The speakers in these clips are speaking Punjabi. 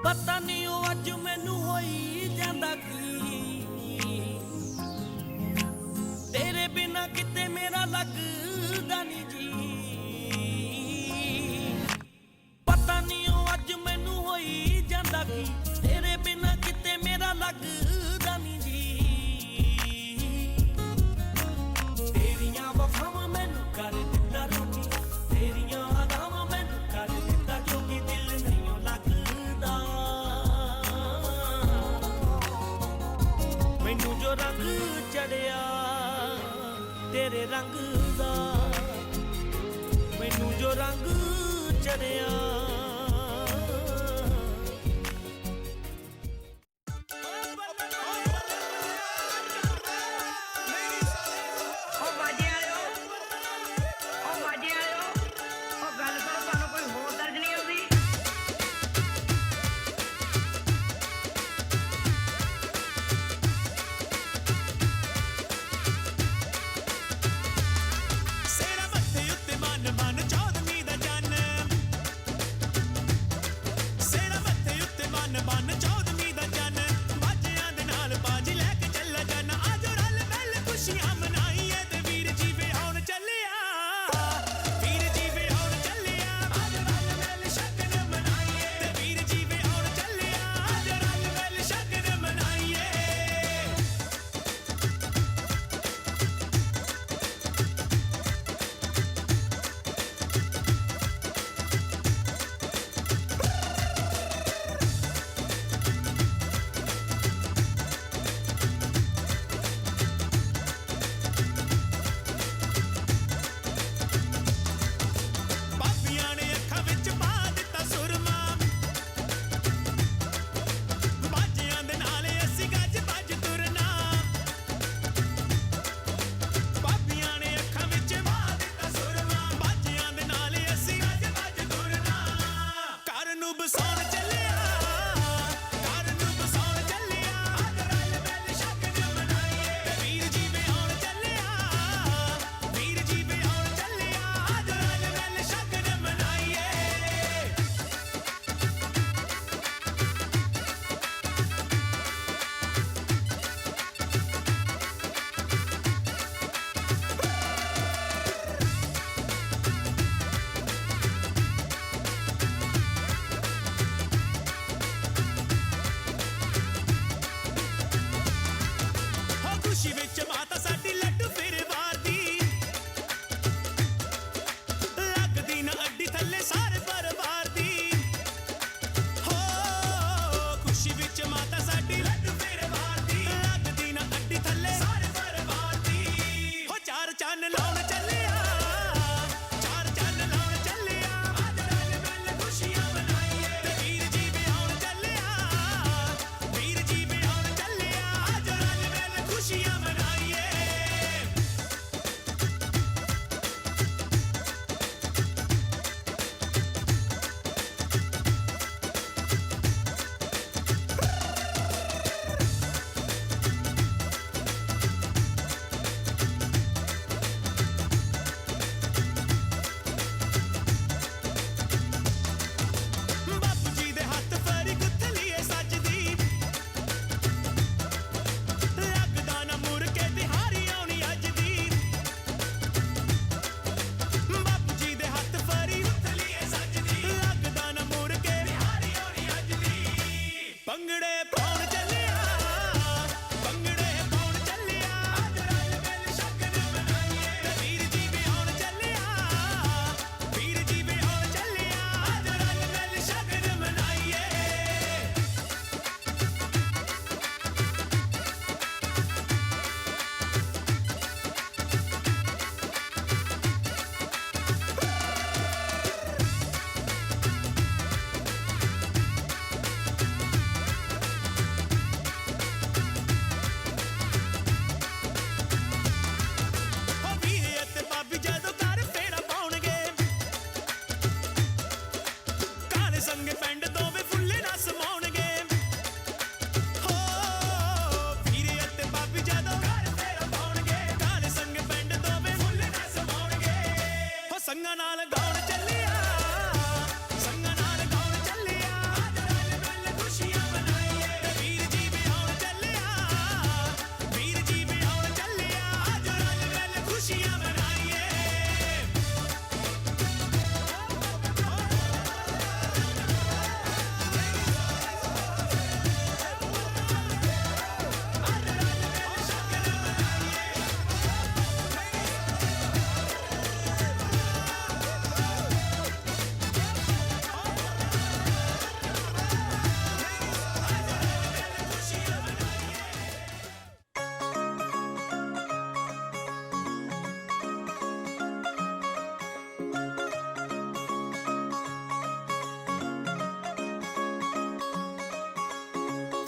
ਪਤਾ ਨਹੀਂ ਉਹ ਅੱਜ ਮੈਨੂੰ ਹੋਈ ਜਾਂਦਾ ਕੀ, ਤੇਰੇ ਬਿਨਾ ਕਿਤੇ ਮੇਰਾ ਲੱਗਦਾ ਨਹੀਂ ਜੀ। ਪਤਾ ਨਹੀਂ ਉਹ ਅੱਜ ਮੈਨੂੰ ਹੋਈ ਜਾਂਦਾ ਕੀ, ਤੇਰੇ ਬਿਨਾ ਕਿਤੇ ਮੇਰਾ ਲੱਗਦਾ ਨਹੀਂ ਜੀ। ਤੇਰੀਆਂ ਵਫਾਵਾਂ ਮੈਨੂੰ ਕਰ ਦਿੱਤਾ ਰੋਕੀ, ਤੇਰੀਆਂ ਅਦਾਵਾਂ ਮੈਨੂੰ ਕਰ ਦਿੱਤਾ ਕਿਉਂਕਿ ਦਿਲ ਨਹੀਂ ਲੱਗਦਾ। ਮੈਨੂੰ ਜੋ ਰੰਗ ਚੜਿਆ ਤੇਰੇ ਰੰਗ ਦਾ, ਮੈਨੂੰ ਜੋ ਰੰਗ ਚੜਿਆ।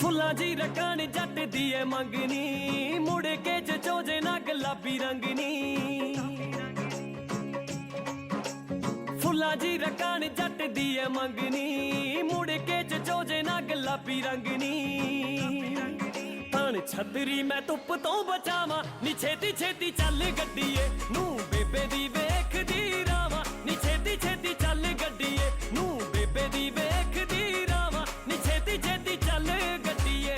फुल्लां जी रकान जट दी ए मंगनी मुड़ के चोजे ना गुलाबी रंगनी फुल्लां जी रकान जट दी ए मंगनी मुड़ के चोजे ना गुलाबी रंगनी तन छतरी मैं धुप तो बचावा नी छेती छेती चल गड्डीए नू बेबे दी वेखदी रावा नी छेती छेती चल गड्डीए नू बेबे दी वेखदी रावा नी छेती छेती चल गड्डीए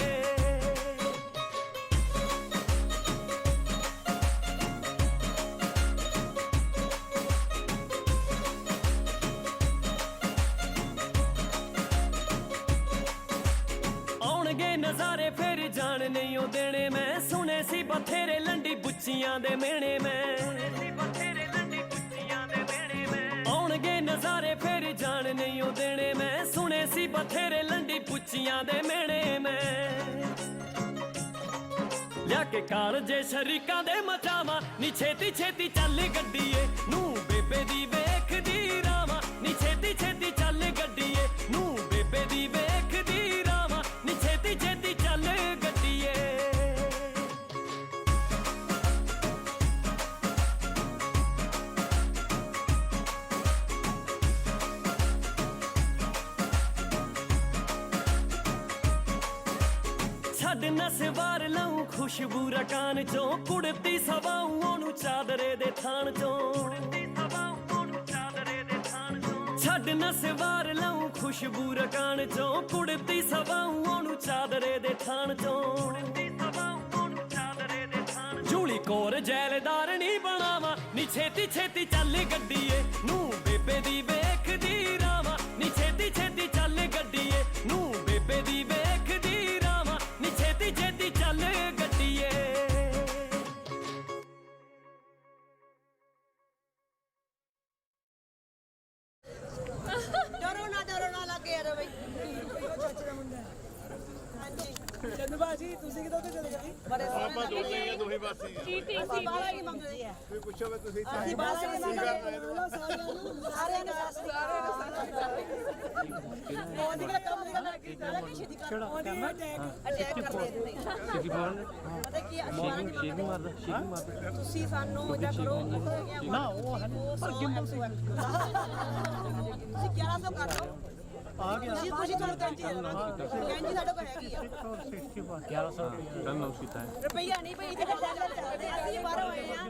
आउणगे नज़ारे फिर जान नहीं ओ देने मैं सुने सी बथेरे लंडी बुच्चियां दे मेणे मैं आउणगे नज़ारे फिर जान नहीं ओ देने मैं सुने सी बथेरे लंडी बुच्चियां दे मेणे मैं लिया के कार जे शरीकां दे मचावा नी छेती छेती चल गड्डीए नू बेबे दी वेखदी रावा नी छेती छेती चल गड्डीए नू बेबे दी वेखदी रावा नी छेती छेती चल गड्डीए छड़ नसवार लाऊं खुशबू रकान चों कुड़ती सवाऊं ओनू चादरे दे थान चों छड़ नसवार लाऊं खुशबू रकान चों कुड़ती सवाऊं ओनू चादरे दे थान चों जूली कोर जैलदार नी बनावा नी छेती छेती चल गड्डीए नू बेबे दी वेखदी रावा नी छेती छेती चल गड्डीए नू बेबे दी वेखदी रावा नी छेती छेती चल गड्डीए डरो ना लगे यार भाई ਚੰਦੂ ਬਾਜੀ ਤੁਸੀਂ ਕਿਦੋਂ ਤੇ ਚਲੇ ਗਏ बड़े ਆਪਾਂ ਦੋ ਗਈਆਂ ਦੋਹੇ ਪਾਸੇ बाला ही मंग रही है ਕੋਈ ਪੁੱਛੋ ਵੇ ਤੁਸੀਂ ਅਸੀਂ ਬਾਲਾ ਹੀ ਮੰਗ ਰਹੇ ਸਾਰਿਆਂ ਨੂੰ ਉਹਦੀ ਦਾ ਕੰਮ ਨਹੀਂ ਕਰਨਾ ਕਿ ਸਾਰਾ ਕੀ ਛੇਤੀ ਕਰ ਉਹਦੀ ਅਟੈਕ ਅਟੈਕ ਕਰ ਦੇ ਦਿੰਦੇ ਕੀ ਫੋਨ ਪਤਾ ਕੀ ਅਸ਼ਵਾਨ ਦੀ ਸ਼ੇਕ ਮਾਰਦਾ ਤੁਸੀਂ ਸਾਨੂੰ ਇਹਦਾ ਕਰੋ ਨਾ ਉਹ ਹੈ ਪਰ ਗਿੰਬਲ ਸੀ ਤੁਸੀਂ 1100 ਕਰ ਲਓ ਆ ਗਿਆ ਤੁਸੀਂ ਤੁਹਾਨੂੰ ਕੈਂਚੀ ਦੇ ਦੇਣਾ ਕੈਂਚੀ ਸਾਡੇ ਕੋਲ ਹੈਗੀ ਆ 1100 ਰੁਪਏ ਨੋਟ ਕੀਤਾ ਹੈ ਰੁਪਈਆ ਨਹੀਂ ਭਈ ਇੱਥੇ ਅਸੀਂ ਬਾਹਰੋਂ ਆਏ ਆ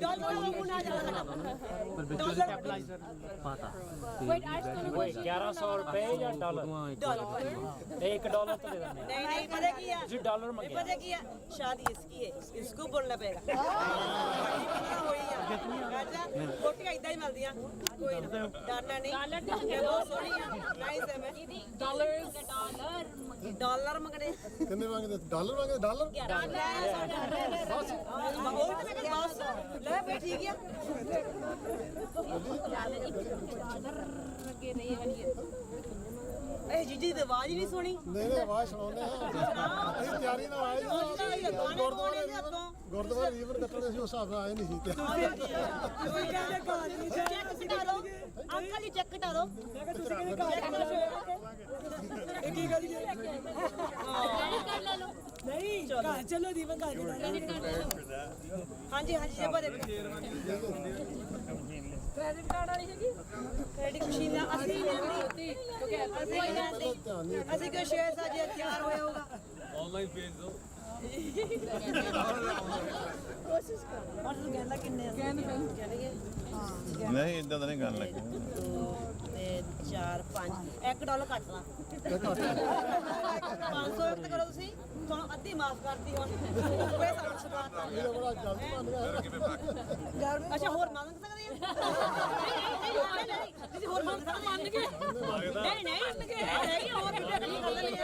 ਡਾਲਰ ਨੂੰ ਨਾ ਜਾਣਾ ਸਟੈਬਲਾਈਜ਼ਰ ਪਾਤਾ Wait, आज तो कोई 1100 रुपए या डॉलर डॉलर $1 तो दे देना नहीं नहीं पता की है जी डॉलर मांगे पता की है शादी इसकी है इसको बोलना पड़ेगा रोटियां इतना ही मिलती कोई ना डरना नहीं ये बहुत सोहनी है नाइस है मैं डॉलर मंगने ਕਿੰਨੇ ਮੰਗਦੇ ਡਾਲਰ ਮੰਗਦੇ ਡਾਲਰ ले भाई ठीक है ए जीजी ਦੀ ਆਵਾਜ਼ ਹੀ ਨਹੀਂ ਸੁਣੀ ਨਹੀਂ ਨਹੀਂ ਆਵਾਜ਼ ਸੁਣਾਉਂਦੇ ਹਾਂ ਅਸੀਂ ਤਿਆਰੀ ਨਾਲ ਆਏ ਗੁਰਦੁਆਰਾ ਰੀਵਰ ਕੱਟਣੇ ਸੀ ਉਸ ਹਿਸਾਬ ਨਾਲ ਆਏ ਨਹੀਂ ਸੀ ਚੈੱਕ ਕਟਾ ਦੋ ਅੰਕਲ ਜੀ ਚੈੱਕ ਕਟਾ ਦੋ ਮੈਂ ਕਿਹਾ ਤੁਸੀਂ ਕਿਹਨੇ ਘਰ ਇਹ ਕੀ ਕਰੀ ਨਹੀਂ ਘਰ ਚਲੋ ਦੀਵਨ ਘਰ ਚਲੋ ਹਾਂਜੀ ਹਾਂਜੀ ਜੇਬਾ ਦੇਖੋ credit card वाली हैगी ਕ੍ਰੈਡਿਟ ਮਸ਼ੀਨ ਅਸੀਂ ਲੈਂਦੀ ਅਸੀਂ ਕਿ ਸ਼ੇਅਰ ਸਾਜੇ ਤਿਆਰ ਹੋਇਆ ਹੋਗਾ ਆਨਲਾਈਨ ਭੇਜ ਦੋ ਕੋਸ਼ਿਸ਼ ਕਰ ਔਰ ਕਹਿੰਦਾ ਕਿੰਨੇ ਨਹੀਂ ਇਦਾਂ ਤਾਂ ਨਹੀਂ ਗੱਲ ਲੱਗੀ 4 5 $1 ਕੱਟ ਲਾ 500 ਵਕਤ ਕਰੋ ਤੁਸੀਂ ਤੁਹਾਨੂੰ ਅੱਧੀ ਮਾਫ ਕਰਦੀ ਹੁਣ ਕੋਈ ਸਾਨੂੰ ਸ਼ਿਕਾਇਤ ਇਹ ਬੜਾ ਜਲਦੀ ਬਣ ਗਿਆ ਅੱਛਾ ਹੋਰ ਮੰਗ ਸਕਦੇ ਆ ਤੁਸੀਂ ਹੋਰ ਮੰਗ ਸਕਦੇ ਮੰਨ ਗਏ ਨਹੀਂ ਨਹੀਂ ਨਹੀਂ ਹੋਰ ਵੀ ਅਗਲੀ ਗੱਲ ਨਹੀਂ ਆ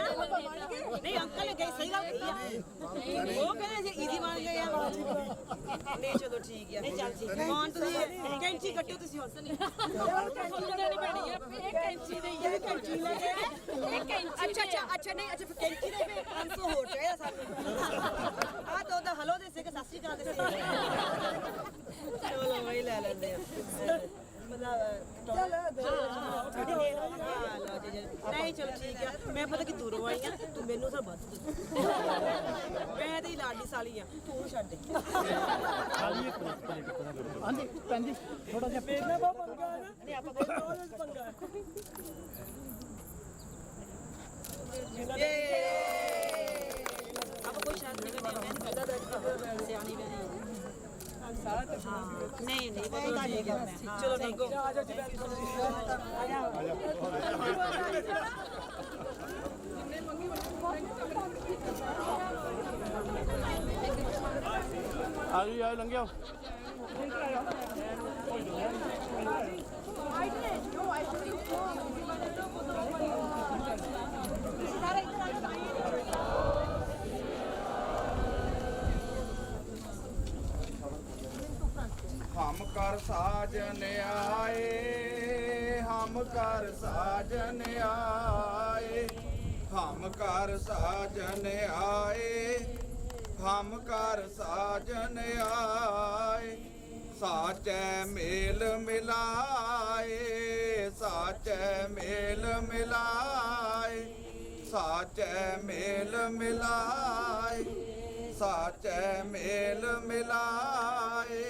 ਨਹੀਂ ਅੰਕਲ ਨੇ ਕਹੀ ਸਹੀ ਗੱਲ ਕੀਤੀ ਆ ਉਹ ਕਹਿੰਦੇ ਸੀ ਈਜ਼ੀ ਮੰਨ ਗਏ ਆ ਨਹੀਂ ਚਲੋ ਠੀਕ ਆ ਨਹੀਂ ਚੱਲ ਠੀਕ ਹੁਣ ਤੁਸੀਂ ਕੈਂਚੀ ਕੱਟੋ ਤੁਸੀਂ ਹੁਣ नहीं पैनी है एक कैंची नहीं है कैंची लगे एक कैंची ਅੱਛਾ ਨਹੀਂ ਅੱਛਾ ਫਿਰ ਕੈਂਚੀ ਦੇ ਵੀ 500 ਹੋਰ ਚਾਹੀਦਾ ਸਾਨੂੰ ਆ ਤਾਂ ਉਹਦਾ ਹਲੋ ਦੇ ਸੀ ਕਿ ਸਤਿ ਸ਼੍ਰੀ ਅਕਾਲ ਦੇ ਸੀ ਚਲੋ ਵਈ ਲੈ ਲੈਂਦੇ ਆ ਮਤਲਬ ਚਲੋ ਹਾਂ ਲਓ ਜੀ ਨਹੀਂ ਚਲੋ ਠੀਕ ਆ ਮੈਂ ਪਤਾ ਕਿ ਦੂਰੋਂ ਆਈ ਆ ਤੂੰ ਮੈਨੂੰ ਸਭ ਵੱਧ ਦੇ ਮੈਂ ਤੇ ਲਾਡੀ ਸਾਲੀ ਆ ਤੂੰ ਛੱਡ ਦੇ ਹਾਂਜੀ ਭੈਣ ਜੀ ਥੋੜਾ ਜਿਹਾ ਮੇਰਾ ਬਾ ਪੰਗਾ ਹੈ ਨਾ ਨਹੀਂ ਆਪਾਂ ਕੋਈ ਰੋਜ਼ ਪੰਗਾ ਹੈ ਆਪਾਂ ਕੋਈ ਸ਼ਾਇਦ ਨਹੀਂ ਕਰਨੀ ਮੈਂ ਨਹੀਂ ਪਤਾ ਸਿਆਣੀ ਬਣੀ ਸਾਰਾ ਕੁਝ ਨਹੀਂ ਨਹੀਂ ਬਹੁਤ ਠੀਕ ਹੈ ਚਲੋ ਲੰਘੋ ਆ ਜਾ ਜੀ ਆ ਗਈ ਆ ਲੰਘਿਆ हम कर साजन आए हम कर साजन आए हम कर साजन आए हम कर साजन आए साचे मेल मिलाए साचे मेल मिलाए साचे मेल मिलाए साचे मेल मिलाए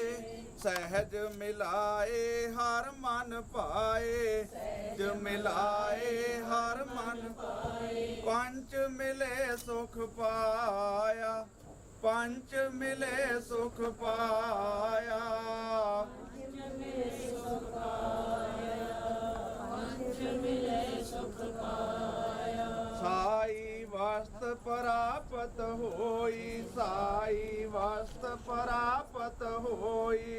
सहज मिलाए हर मन पाए सहज मिलाए हर मन पाए पंच मिले सुख पाया पंच मिले सुख पाया साई वस्त परापत होई साई वस्त परापत होई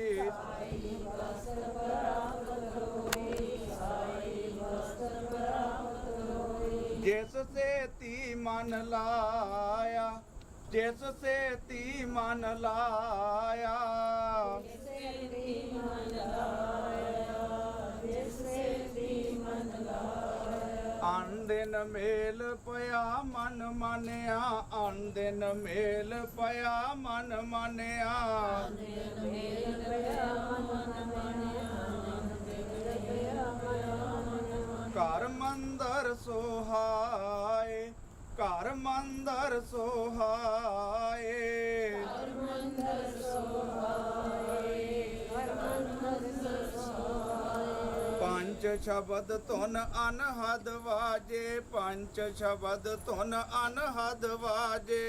जिससे ती मन लाया जिससे ती मन लाया अन दिन मेल पया मन मानिया अन दिन मेल पया मन मानिया घर मंदर सोहाए घर मंदर सोहाए पंच शब्द धुन अनहद वाजे पंच शब्द धुन अनहद वाजे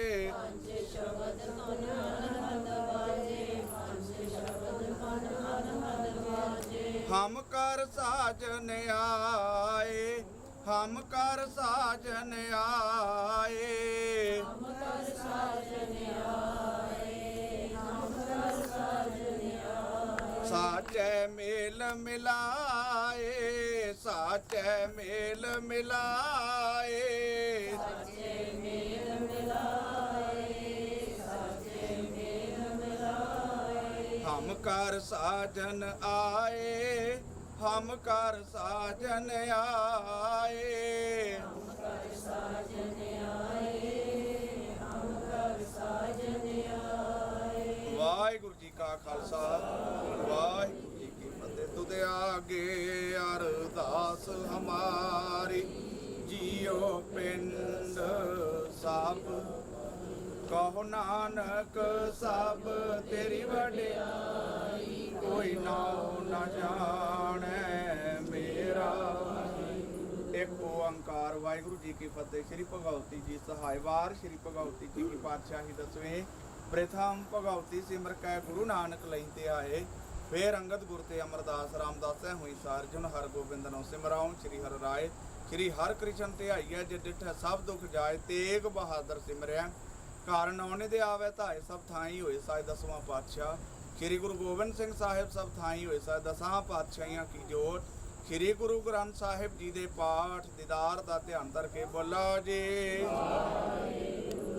हम कर साजन आए हम कर साजन आए साचे मेल मिलाए साचे मेल मिलाए हम कर साजन आए हम कर साजन आए वाहिगुरु जी का खालसा वाहिगुरु जी की फतेह। तुदे आगे अरदास हमारी जियो पिंड सब कहो नानक सब तेरी वडियाई कोई नाओ न जाने मेरा। एक ओंकार वाहिगुरु जी की फतेह। श्री भगवती जी सहायवार श्री भगवती जी की पातशाही दसवें प्रथम भगवती सिमर कै गुरु नानक लैते आए फिर अंगद गुर ते अमरदास रामदास हुई सार जुन हर गोबिंद नो सिमराऊं श्री हर राय श्री हर कृष्ण ते आईया जे डिठ सब दुख जाए तेग बहादुर सिमरिया कारण आने दे आवे धाए सब थाई होए साए दसवां पातशाह श्री गुरु गोबिंद सिंह साहिब सब थाई होए साए दसां पातशाहियां की जोत श्री गुरु ग्रंथ साहिब जी दे पाठ दीदार दा ध्यान करके बोला जी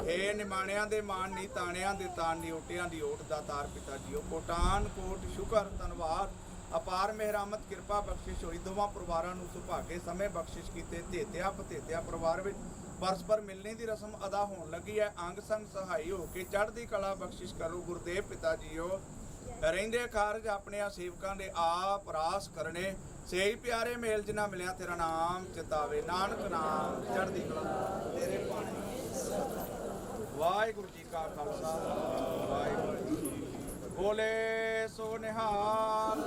हे निमाणियां दे मान नी ताणियां दे तान नी ओटियां दी ओट दा तार पिता जीओ कोटान कोट शुकर धन्नवाद अपार मेहरामत किरपा बख्शिश होई दोवां परिवारां नूं सुभागे समय बख्शिश कीते धेतिया भतेतिया परिवार विच परस्पर मिलने की रस्म अदा होने लगी है अंग संग सहाई हो के चढ़दी कला बख्शिश करो गुरुदेव पिता जीओ रहिंदे कारज अपने सेवकां दे आप रास करने ਸਹੀ ਪਿਆਰੇ ਮੇਲ ਜਿਨਾ ਮਿਲਿਆ ਤੇਰਾ ਨਾਮ ਚਿਤਾਵੇ ਨਾਨਕ ਨਾਮ ਚੜ੍ਹਦੀ ਕਲਾ ਤੇਰੇ ਪਾਣੀ ਵਾਹਿਗੁਰੂ ਜੀ ਕਾ ਖਾਲਸਾ ਵਾਹਿਗੁਰੂ ਜੀ ਕੀ ਫਤਿਹ। ਬੋਲੇ ਸੋ ਨਿਹਾਲ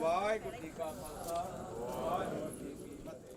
ਵਾਹਿਗੁਰੂ ਜੀ ਕਾ ਖਾਲਸਾ ਵਾਹਿਗੁਰੂ ਜੀ ਕੀ ਫਤਿਹ।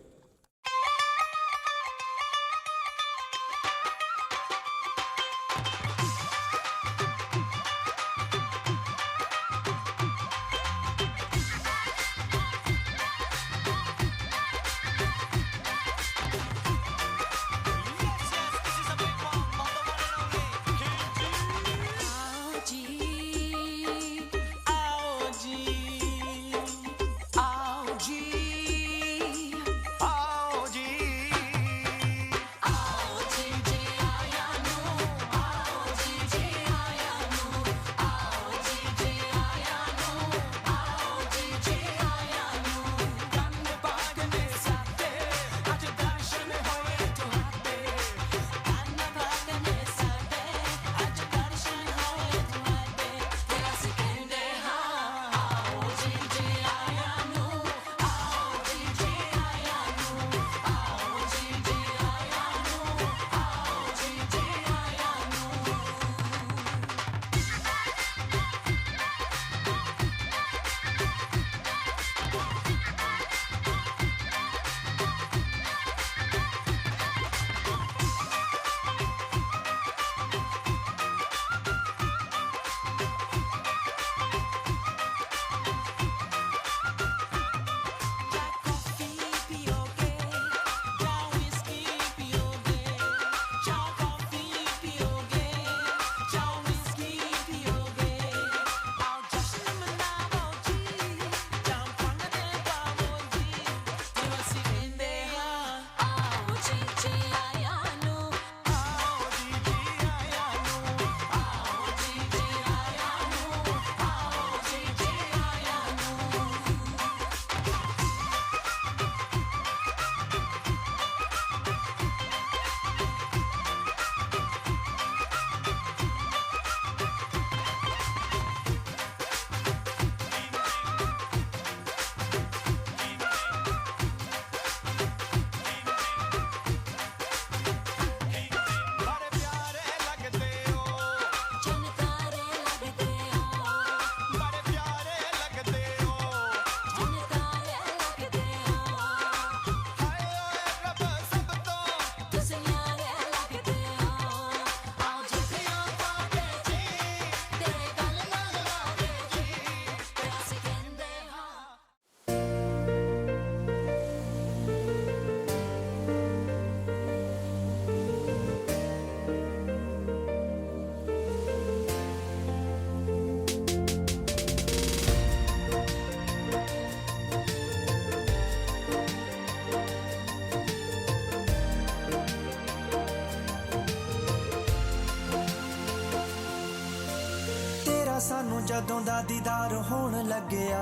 ਸਾਨੂੰ ਜਦੋਂ ਦਾ ਦੀਦਾਰ ਹੋਣ ਲੱਗਿਆ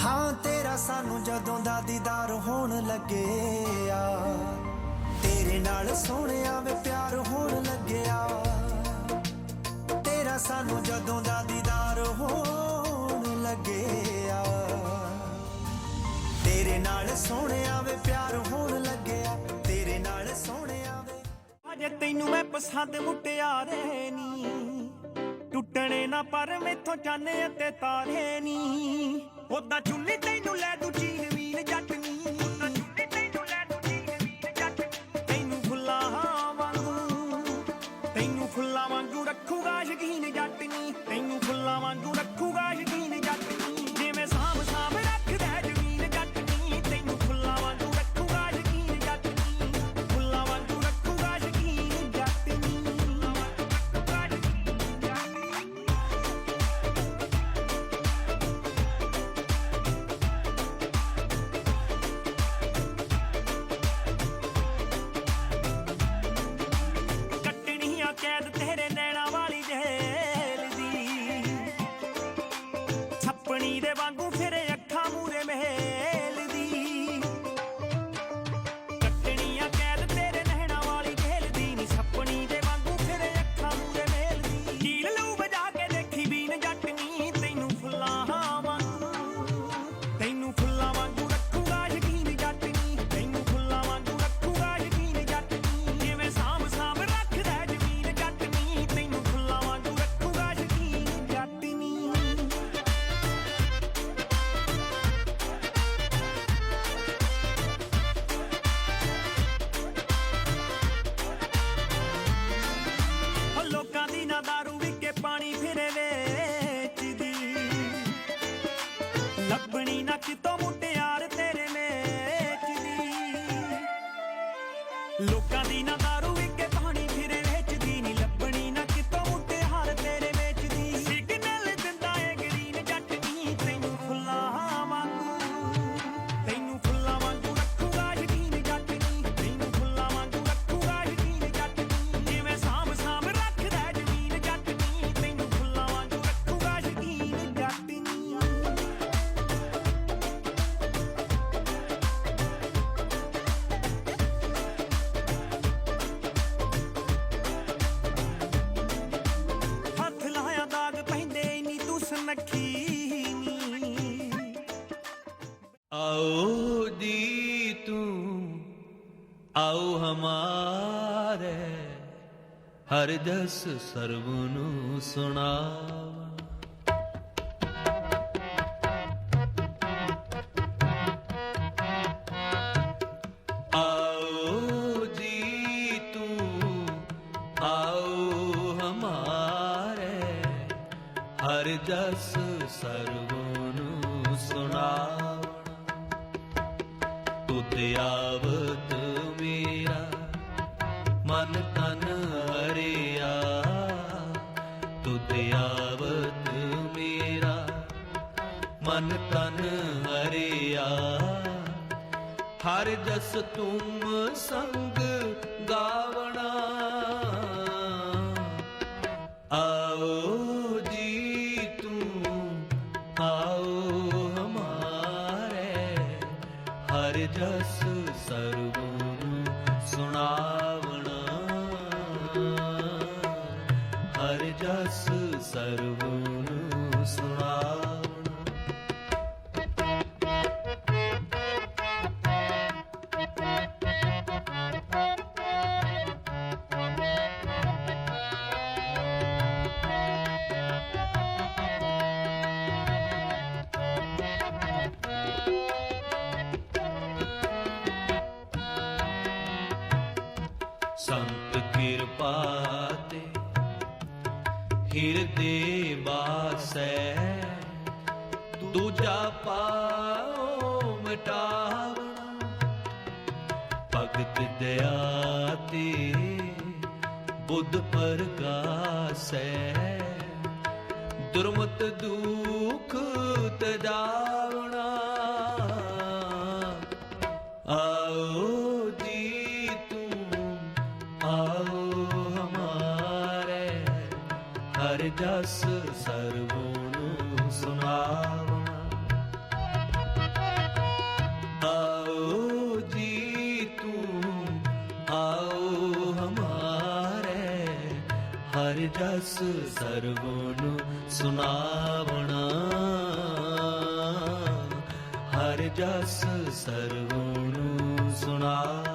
ਹਾਂ ਤੇਰਾ ਸਾਨੂੰ ਜਦੋਂ ਦਾ ਦੀਦਾਰ ਹੋਣ ਲੱਗਿਆ ਤੇਰੇ ਨਾਲ ਸੋਹਣਿਆ ਵੇ ਪਿਆਰ ਹੋਣ ਲੱਗਿਆ ਤੇਰਾ ਸਾਨੂੰ ਜਦੋਂ ਦਾ ਦੀਦਾਰ ਹੋਣ ਲੱਗਿਆ ਤੇਰੇ ਨਾਲ ਸੋਹਣਿਆ ਵੇ ਪਿਆਰ ਹੋਣ ਲੱਗਿਆ ਤੇਰੇ ਨਾਲ ਸੋਹਣਿਆ ਵੇ ਅਜੇ ਤੈਨੂੰ ਮੈਂ ਪਸੰਦ ਮੁਟਿਆਰੇ ਨੀ ਟੁੱਟਣੇ ਨਾ ਪਰ ਮੈਥੋਂ ਚਾਨੇ ਅਤੇ ਤਾਰੇ ਨੀ ਉਦਾਂ ਚੁੰਨੀ ਤੈਨੂੰ ਲੈ ਦੂ ਚੀਨ ਵੀਨ ਜੱਟ ਨੀ ਉਦਾਂ ਚੁੰਨੀ ਤੈਨੂੰ ਲੈ ਦੂ ਚੀਨ ਵੀਨ ਜੱਟ ਨੀ ਤੈਨੂੰ ਫੁੱਲਾਂ ਵਾਂਗੂ ਰੱਖੂਗਾ ਯਕੀਨ ਜੱਟ ਨੀ ਤੈਨੂੰ ਫੁੱਲਾਂ ਵਾਂਗੂ ਰੱਖੂਗਾ ਯਕੀਨ ਜੱਟ ਨੀ ਜਿਵੇਂ ਸਾਂਭ ਸਾਂਭ ਰੱਖਦਾ ਜ਼ਮੀਨ ਜੱਟ ਨੀ ਤੈਨੂੰ ਫੁੱਲਾਂ ਵਾਂਗੂ ਰੱਖੂਗਾ ਯਕੀਨ ਜੱਟ ਨੀ ਫੁੱਲਾਂ ਵਾਂਗੂ ਰੱਖੂਗਾ ਯਕੀਨ ਜੱਟ ਨੀ आओ जी तू आओ हमारे हर जस सर्वनु सुनावन। आओ जी तू आओ हमारे हर जस सर्वनु सुनावन। तुद आवत मेरा मन तन हरिया, तुद आवत मेरा मन तन हरिया। हर जस तुम संग गावना। आओ जी तू आओ हमारे हर जस सर्वनु सुनावना। हर जस सर्वनु सुनावना। संत कृपा ते हिरदे बासै, दूजा पाओ मिटावना। भगत दया ते बुद्ध प्रगासै, दुर्मत दुख तजावना। आओ जी तू आओ हमारे हर जस सर्वनु सुनावना। आओ जी तू आओ हमारे हर जस सर्वनु सुनावना। हर जस सर्वनु सुनावना।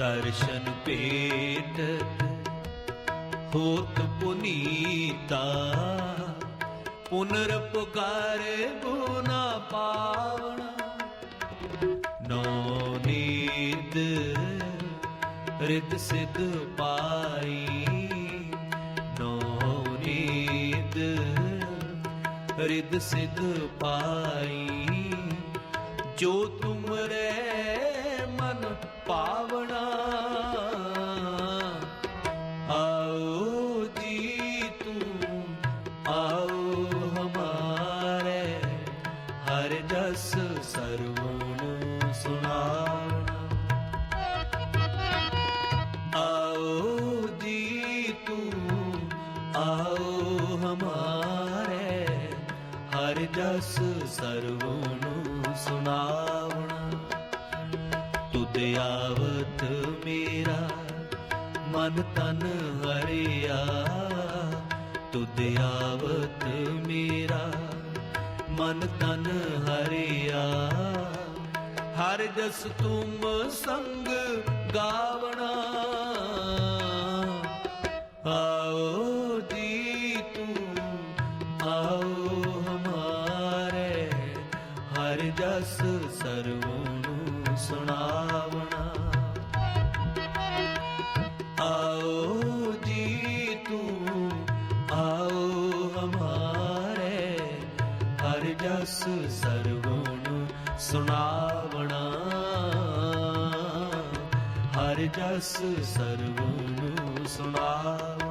दर्शन पेटत होत पुनीता, पुनर्पुकारे गुना पावना। नौ नीद रिद सिद्ध पाई, नौ नीद रिद सिद्ध पाई। जो तुम रे मन पावना। आओ जी तू आओ हमारे हर जस सर्वनु सुनावना। आओ जी तू आओ हमारे हर जस सर्वनु सुनावना। तुद आवत मेरा मन तन हरिया, तुद आवत मेरा मन तन हरिया। हर जस तुम संग गावना। आओ जी तू आओ हमारे हर जस सर्वनु सुनावना। आओ जी तू आओ हमारे हर जस सर्वनु सुनावना। हर जस सर्वनु सुनावना।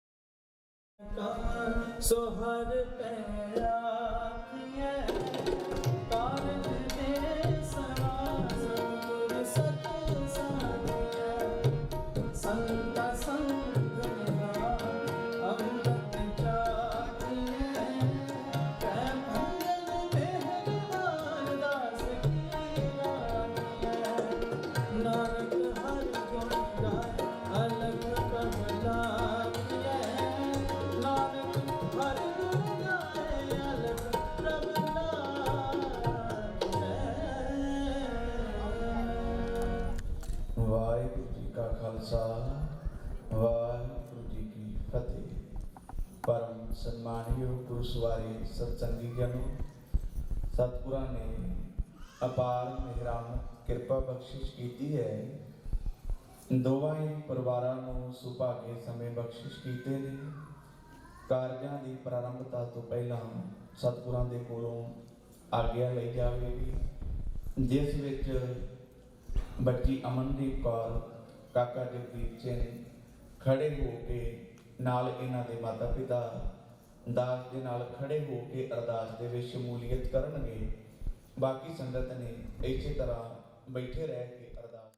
सो हर पैरा कारज दे सना सतगुर सत साधिया संता संगना अमृत चाखिए प्रेम भंगन मेहरबान दास की रानिया नानक हर गुण गाए अलग कमला ਵਾਹਿਗੁਰੂ ਜੀ ਕਾ ਖਾਲਸਾ ਵਾਹਿਗੁਰੂ ਜੀ ਕੀ ਫਤਿਹ। ਪਰਮ ਸਨਮਾਨਯੋਗ ਗੁਰੂ ਸਵਾਰੀ ਸਤਸੰਗੀ ਜਨੋ, ਸਤਿਗੁਰਾਂ ਨੇ ਅਪਾਰ ਮਿਹਰਾਮਤ ਕਿਰਪਾ ਬਖਸ਼ਿਸ਼ ਕੀਤੀ ਹੈ। ਦੋਵਾਂ ਹੀ ਪਰਿਵਾਰਾਂ ਨੂੰ ਸੁਭਾਗੇ ਸਮੇਂ ਬਖਸ਼ਿਸ਼ ਕੀਤੇ ਨੇ। ਕਾਰਜਾਂ ਦੀ ਪ੍ਰਾਰੰਭਤਾ ਤੋਂ ਪਹਿਲਾਂ ਸਤਿਗੁਰਾਂ ਦੇ ਕੋਲੋਂ ਆਗਿਆ ਲਈ ਜਾਵੇਗੀ, ਜਿਸ ਵਿੱਚ ਬੱਚੀ ਅਮਨਦੀਪ ਕੌਰ, ਕਾਕਾ ਜਗਦੀਪ ਸਿੰਘ ਖੜੇ ਹੋ ਕੇ ਨਾਲ ਇਹਨਾਂ ਦੇ ਮਾਤਾ ਪਿਤਾ ਦਾਸ ਦੇ ਨਾਲ ਖੜੇ ਹੋ ਕੇ ਅਰਦਾਸ ਦੇ ਵਿੱਚ ਸ਼ਮੂਲੀਅਤ ਕਰਨਗੇ। ਬਾਕੀ ਸੰਗਤ ਨੇ ਇਸੇ ਤਰ੍ਹਾਂ ਬੈਠੇ ਰਹਿ ਕੇ ਅਰਦਾਸ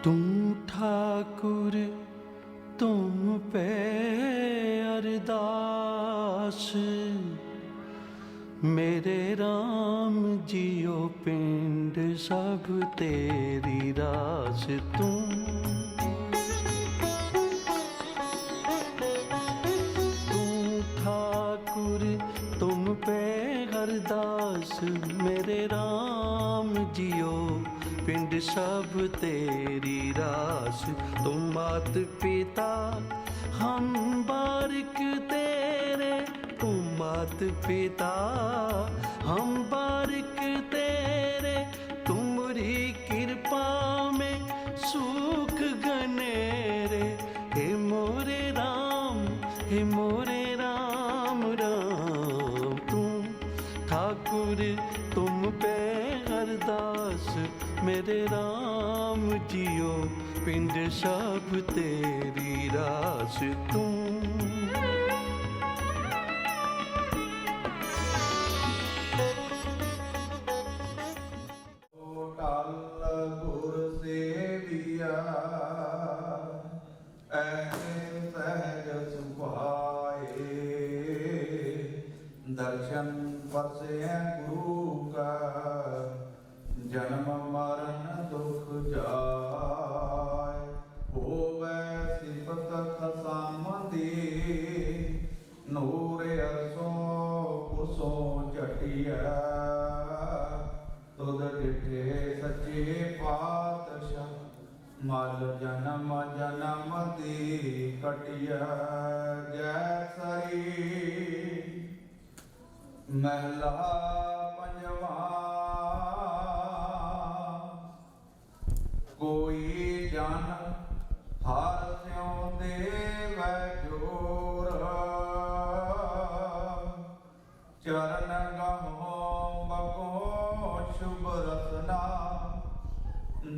तुम ठाकुर तुम पे अरदास मेरे राम जियो पिंड सब तेरी रास तुम ठाकुर तुम पे अरदास मेरे राम जियो पिंड सब तेरी रास तुम मात पिता हम बारिक तेरे तुम मात पिता हम बारिक तेरे तुमरी कृपा में सुख गनेरे हे मोरे राम हे मोरे राम राम तुम ठाकुर तुम पे अरदास मेरे राम जियो पिंड सब तेरी रास तुम टल गुर सेविया ऐसे सहज सुभाए दर्शन परसे गुरु का जन्म मरण दुख जाय होवे सिफत खसामदी नूर अरसों कुसों जटिया तुद डिठे सच्चे पातशाह मल जन्म जन्म दी कटिया जैसरी महला पंजवा कोई जन हर स्यों देव जोर चरण गहो बको शुभ रसना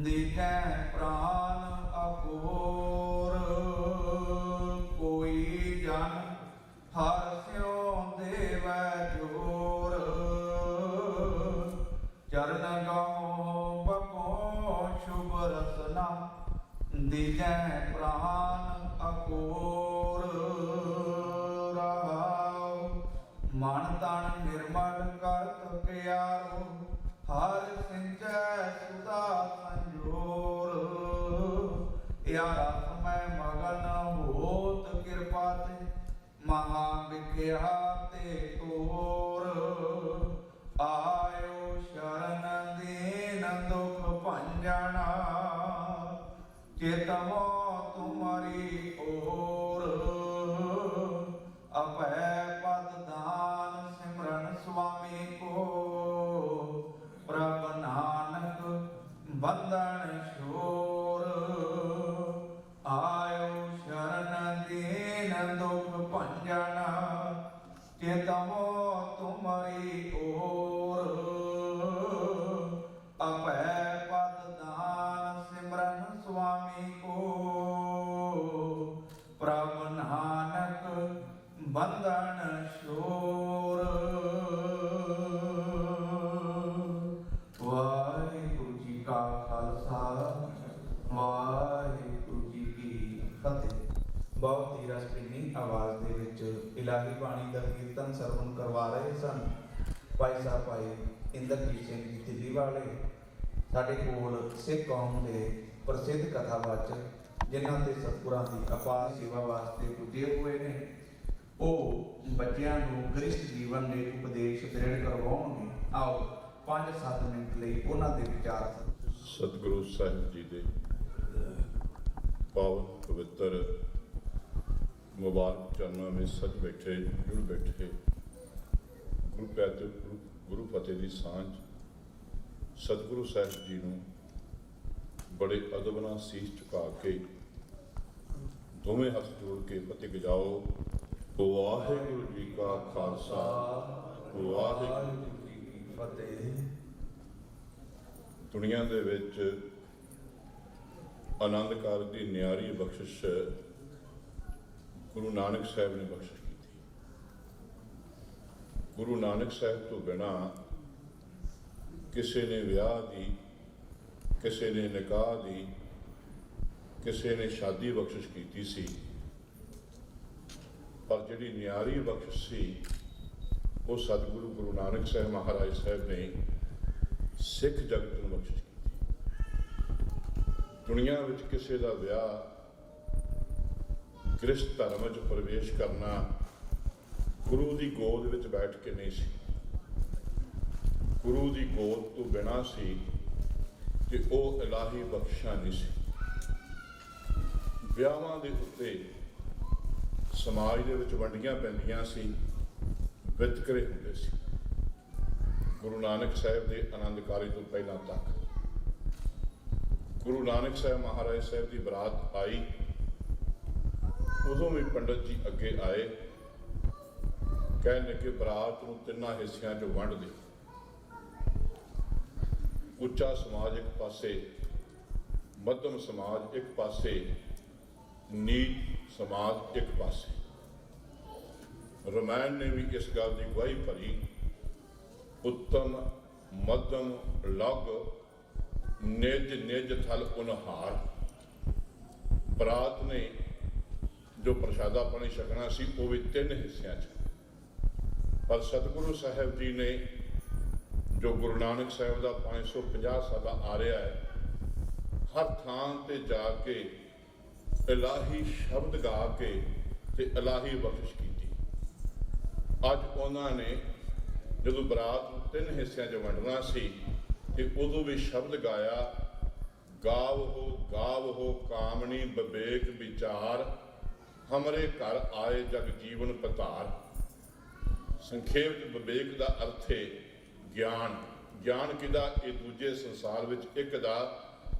दिखे प्राण अकोर कोई जन हर स्यों देव जोर चरण गहो बको शुभ रसना दिजै प्राण अकोर रहाओ मन तन निर्मल करत प्यारो हर सिंचै सुधा संजोर यारा समय मगन होत कृपा ते महा विख्याते तोर आयो शरण दीन दुख भंजना चेतमो तुम्हारी ओर अभय पद दान सिमरन स्वामी को ਸਾਹਿਬ ਭਾਈ ਇੰਦਰਜੀਤ ਸਿੰਘ ਜੀ ਦਿੱਲੀ ਵਾਲੇ, ਸਾਡੇ ਕੋਲ ਸਿੱਖ ਕੌਮ ਦੇ ਪ੍ਰਸਿੱਧ ਕਥਾਵਾਚਕ ਜਿਨ੍ਹਾਂ ਤੇ ਸਤਿਗੁਰਾਂ ਦੀ ਅਪਾਰ ਸੇਵਾ ਵਾਸਤੇ ਪੁੱਜੇ ਹੋਏ ਨੇ, ਉਹ ਬੱਚਿਆਂ ਨੂੰ ਗ੍ਰਸਥ ਜੀਵਨ ਦੇ ਉਪਦੇਸ਼ ਦ੍ਰਿੜ ਕਰਵਾਉਣਗੇ। ਆਓ 5-7 ਮਿੰਟ ਲਈ ਉਹਨਾਂ ਦੇ ਵਿਚਾਰ ਸਤਿਗੁਰੂ ਸਾਹਿਬ ਜੀ ਦੇ ਪਾਵਨ ਪਵਿੱਤਰ ਮੁਬਾਰਕ ਚਰਨਾਂ ਵਿੱਚ ਸੱਜ ਬੈਠੇ ਜੁੜ ਬੈਠੇ ਗੁਰੂ ਪਿਆਰੇ ਗੁਰੂ ਫਤਿਹ ਦੀ ਸਾਂਝ ਸਤਿਗੁਰੂ ਸਾਹਿਬ ਜੀ ਨੂੰ ਬੜੇ ਅਦਬ ਨਾਲ ਸੀਸ ਝੁਕਾ ਕੇ ਦੋਵੇਂ ਹੱਥ ਜੋੜ ਕੇ ਫਤਿਹ ਗਜਾਓ। ਵਾਹਿਗੁਰੂ ਜੀ ਕਾ ਖਾਲਸਾ, ਵਾਹਿਗੁਰੂ ਜੀ ਕੀ ਫਤਿਹ। ਦੁਨੀਆ ਦੇ ਵਿੱਚ ਆਨੰਦ ਕਾਰਜ ਦੀ ਨਿਆਰੀ ਬਖਸ਼ਿਸ਼ ਗੁਰੂ ਨਾਨਕ ਸਾਹਿਬ ਨੇ ਬਖਸ਼ਿਸ਼ ਕੀਤੀ। ਗੁਰੂ ਨਾਨਕ ਸਾਹਿਬ ਤੋਂ ਬਿਨਾਂ ਕਿਸੇ ਨੇ ਵਿਆਹ ਦੀ, ਕਿਸੇ ਨੇ ਨਿਕਾਹ ਦੀ, ਕਿਸੇ ਨੇ ਸ਼ਾਦੀ ਬਖਸ਼ਿਸ਼ ਕੀਤੀ ਸੀ, ਪਰ ਜਿਹੜੀ ਨਿਆਰੀ ਬਖਸ਼ਿਸ਼ ਸੀ ਉਹ ਸਤਿਗੁਰੂ ਗੁਰੂ ਨਾਨਕ ਸਾਹਿਬ ਮਹਾਰਾਜ ਸਾਹਿਬ ਨੇ ਸਿੱਖ ਜਗਤ ਨੂੰ ਬਖਸ਼ਿਸ਼ ਕੀਤੀ। ਦੁਨੀਆ ਵਿੱਚ ਕਿਸੇ ਦਾ ਵਿਆਹ ਗ੍ਰਸਥ ਧਰਮ ਵਿੱਚ ਪ੍ਰਵੇਸ਼ ਕਰਨਾ ਗੁਰੂ ਦੀ ਗੋਦ ਵਿੱਚ ਬੈਠ ਕੇ ਨਹੀਂ ਸੀ, ਗੁਰੂ ਦੀ ਗੋਦ ਤੋਂ ਬਿਨਾਂ ਸੀ ਤੇ ਉਹ ਇਲਾਹੀ ਬਖਸ਼ਿਸ਼ਾਂ ਨਹੀਂ ਸੀ। ਵਿਆਹਾਂ ਦੇ ਉੱਤੇ ਸਮਾਜ ਦੇ ਵਿੱਚ ਵੰਡੀਆਂ ਪੈਂਦੀਆਂ ਸੀ, ਵਿਤਕਰੇ ਹੁੰਦੇ ਸੀ। ਗੁਰੂ ਨਾਨਕ ਸਾਹਿਬ ਦੇ ਆਨੰਦ ਕਾਰਜ ਤੋਂ ਪਹਿਲਾਂ ਤੱਕ ਗੁਰੂ ਨਾਨਕ ਸਾਹਿਬ ਮਹਾਰਾਜ ਸਾਹਿਬ ਦੀ ਬਰਾਤ ਆਈ, ਉਦੋਂ ਵੀ ਪੰਡਤ ਜੀ ਅੱਗੇ ਆਏ, ਕਹਿਣ ਲੱਗੇ ਬਰਾਤ ਨੂੰ 3 ਹਿੱਸਿਆਂ 'ਚ ਵੰਡ ਦਿਓ। ਉੱਚਾ ਸਮਾਜ ਇੱਕ ਪਾਸੇ, ਮੱਧਮ ਸਮਾਜ ਇੱਕ ਪਾਸੇ, ਨੀਚ ਸਮਾਜ ਇੱਕ ਪਾਸੇ। ਰਮਾਇਣ ਨੇ ਵੀ ਇਸ ਗੱਲ ਦੀ ਗਵਾਹੀ ਭਰੀ, ਉੱਤਮ ਮੱਧਮ ਲਗ ਨਿਜ ਨਿਜ ਥਲ ਉਨਹਾਰ। ਬਰਾਤ ਨੇ ਜੋ ਪ੍ਰਸ਼ਾਦਾ ਪਾਣੀ ਛਕਣਾ ਸੀ ਉਹ ਵੀ 3 ਹਿੱਸਿਆਂ 'ਚ, ਪਰ ਸਤਿਗੁਰੂ ਸਾਹਿਬ ਜੀ ਨੇ ਜੋ ਗੁਰੂ ਨਾਨਕ ਸਾਹਿਬ ਦਾ 550 ਸਾਲਾ ਆ ਰਿਹਾ ਹੈ, ਹਰ ਥਾਂ ਤੇ ਜਾ ਕੇ ਇਲਾਹੀ ਸ਼ਬਦ ਗਾ ਕੇ ਤੇ ਇਲਾਹੀ ਬਖਸ਼ਿਸ਼ ਕੀਤੀ। ਅੱਜ ਉਹਨਾਂ ਨੇ ਜਦੋਂ ਬਰਾਤ ਨੂੰ 3 ਹਿੱਸਿਆਂ 'ਚ ਵੰਡਣਾ ਸੀ ਤੇ ਉਦੋਂ ਵੀ ਸ਼ਬਦ ਗਾਇਆ, ਗਾਵ ਹੋ ਕਾਮਣੀ ਵਿਵੇਕ ਵਿਚਾਰ, ਹਮਰੇ ਘਰ ਆਏ ਜਗ ਜੀਵਨ ਪਧਾਰ। ਸੰਖੇਪ ਵਿੱਚ ਵਿਵੇਕ ਦਾ ਅਰਥ ਹੈ ਗਿਆਨ। ਗਿਆਨ ਕਿਹਦਾ? ਇਹ ਦੂਜੇ ਸੰਸਾਰ ਵਿੱਚ ਇੱਕ ਦਾ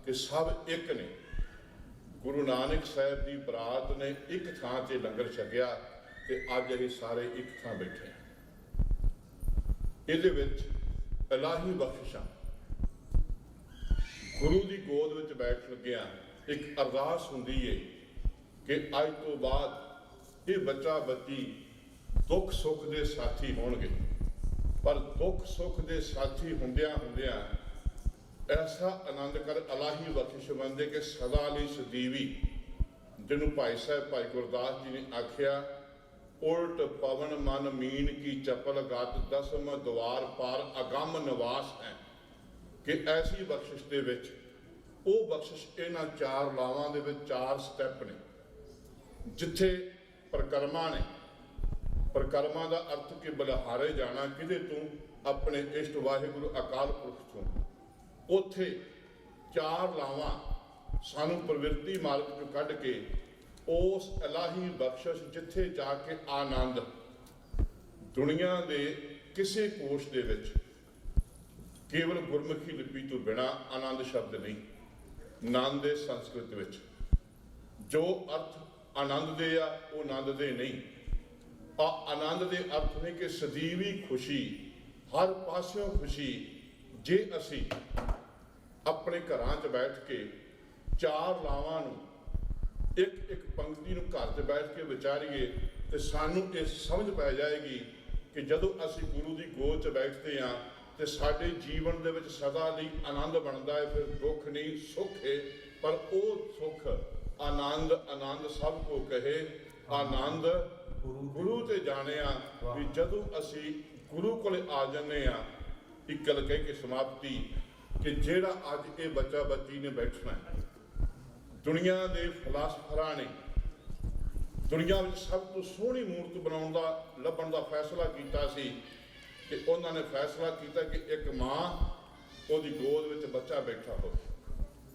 ਕਿ ਸਭ ਇੱਕ ਨੇ। ਗੁਰੂ ਨਾਨਕ ਸਾਹਿਬ ਦੀ ਬਰਾਤ ਨੇ ਇੱਕ ਥਾਂ 'ਤੇ ਲੰਗਰ ਛਕਿਆ ਤੇ ਅੱਜ ਅਸੀਂ ਸਾਰੇ ਇੱਕ ਥਾਂ ਬੈਠੇ ਹਾਂ। ਇਹਦੇ ਵਿੱਚ ਇਲਾਹੀ ਬਖਸ਼ਿਸ਼ਾਂ, ਗੁਰੂ ਦੀ ਗੋਦ ਵਿੱਚ ਬੈਠ ਲੱਗਿਆ ਇੱਕ ਅਰਦਾਸ ਹੁੰਦੀ ਏ ਕਿ ਅੱਜ ਤੋਂ ਬਾਅਦ ਇਹ ਬੱਚਾ ਬੱਚੀ ਦੁੱਖ ਸੁੱਖ ਦੇ ਸਾਥੀ ਹੋਣਗੇ, ਪਰ ਦੁੱਖ ਸੁੱਖ ਦੇ ਸਾਥੀ ਹੁੰਦਿਆਂ ਹੁੰਦਿਆਂ ਐਸਾ ਆਨੰਦ ਕਰ ਇਲਾਹੀ ਬਖਸ਼ਿਸ਼ ਮੰਨਦੇ ਕਿ ਸਦਾ ਲਈ ਸਦੀਵੀ, ਜਿਹਨੂੰ ਭਾਈ ਸਾਹਿਬ ਭਾਈ ਗੁਰਦਾਸ ਜੀ ਨੇ ਆਖਿਆ, ਉਲਟ ਪਵਨ ਮਨ ਮੀਨ ਕੀ ਚਪਲ ਗਤ ਦਸਮ ਦਵਾਰ ਪਾਰ ਅਗੰਮ ਨਿਵਾਸ ਹੈ। ਕਿ ਐਸੀ ਬਖਸ਼ਿਸ਼ ਦੇ ਵਿੱਚ ਉਹ ਬਖਸ਼ਿਸ਼ ਇਹਨਾਂ 4 ਲਾਵਾਂ ਦੇ ਵਿੱਚ 4 ਸਟੈਪ ਨੇ। ਜਿੱਥੇ ਪ੍ਰਕਰਮਾਂ ਨੇ, ਪ੍ਰਕਰਮਾਂ ਦਾ ਅਰਥ ਕਿ ਬਲਿਹਾਰੇ ਜਾਣਾ ਕਿਹਦੇ ਤੋਂ? ਆਪਣੇ ਇਸ਼ਟ ਵਾਹਿਗੁਰੂ ਅਕਾਲ ਪੁਰਖ ਤੋਂ। ਉੱਥੇ 4 ਲਾਵਾਂ ਸਾਨੂੰ ਪ੍ਰਵਿਰਤੀ ਮਾਰਗ ਤੋਂ ਕੱਢ ਕੇ ਉਸ ਇਲਾਹੀ ਬਖਸ਼ਿਸ਼ ਜਿੱਥੇ ਜਾ ਕੇ ਆਨੰਦ, ਦੁਨੀਆ ਦੇ ਕਿਸੇ ਕੋਸ਼ ਦੇ ਵਿੱਚ ਕੇਵਲ ਗੁਰਮੁਖੀ ਲਿਪੀ ਤੋਂ ਬਿਨਾਂ ਆਨੰਦ ਸ਼ਬਦ ਨਹੀਂ। ਆਨੰਦ ਦੇ ਸੰਸਕ੍ਰਿਤ ਵਿੱਚ ਜੋ ਅਰਥ ਆਨੰਦ ਦੇ ਆ ਉਹ ਆਨੰਦ ਦੇ ਨਹੀਂ। ਆਨੰਦ ਦੇ ਅਰਥ ਨੇ ਕਿ ਸਦੀਵੀ ਖੁਸ਼ੀ, ਹਰ ਪਾਸਿਓਂ ਖੁਸ਼ੀ। ਜੇ ਅਸੀਂ ਆਪਣੇ ਘਰਾਂ 'ਚ ਬੈਠ ਕੇ 4 ਲਾਵਾਂ ਨੂੰ ਇੱਕ ਇੱਕ ਪੰਕਤੀ ਨੂੰ ਘਰ 'ਚ ਬੈਠ ਕੇ ਵਿਚਾਰੀਏ ਤੇ ਸਾਨੂੰ ਇਹ ਸਮਝ ਪੈ ਜਾਏਗੀ ਕਿ ਜਦੋਂ ਅਸੀਂ ਗੁਰੂ ਦੀ ਗੋਦ 'ਚ ਬੈਠਦੇ ਹਾਂ ਤੇ ਸਾਡੇ ਜੀਵਨ ਦੇ ਵਿੱਚ ਸਦਾ ਲਈ ਆਨੰਦ ਬਣਦਾ ਹੈ। ਫਿਰ ਦੁੱਖ ਨਹੀਂ, ਸੁੱਖ ਹੈ, ਪਰ ਉਹ ਸੁੱਖ ਆਨੰਦ, ਆਨੰਦ ਸਭ ਕੋ ਕਹੇ ਆਨੰਦ ਗੁਰੂ ਤੇ ਜਾਣਿਆ। ਵੀ ਜਦੋਂ ਅਸੀਂ ਗੁਰੂ ਕੋਲ ਆ ਜਾਂਦੇ ਹਾਂ ਇੱਕ ਗੱਲ ਕਹਿ ਕੇ ਸਮਾਪਤੀ ਕਿ ਜਿਹੜਾ ਅੱਜ ਇਹ ਬੱਚਾ ਬੱਚੀ ਨੇ ਬੈਠਣਾ ਹੈ, ਦੁਨੀਆ ਦੇ ਫਲਸਫਰਾਂ ਨੇ ਦੁਨੀਆ ਵਿੱਚ ਸਭ ਤੋਂ ਸੋਹਣੀ ਮੂਰਤ ਬਣਾਉਣ ਦਾ ਲੱਭਣ ਦਾ ਫੈਸਲਾ ਕੀਤਾ ਸੀ ਕਿ ਉਹਨਾਂ ਨੇ ਫੈਸਲਾ ਕੀਤਾ ਕਿ ਇੱਕ ਮਾਂ ਉਹਦੀ ਗੋਦ ਵਿੱਚ ਬੱਚਾ ਬੈਠਾ ਹੋਵੇ।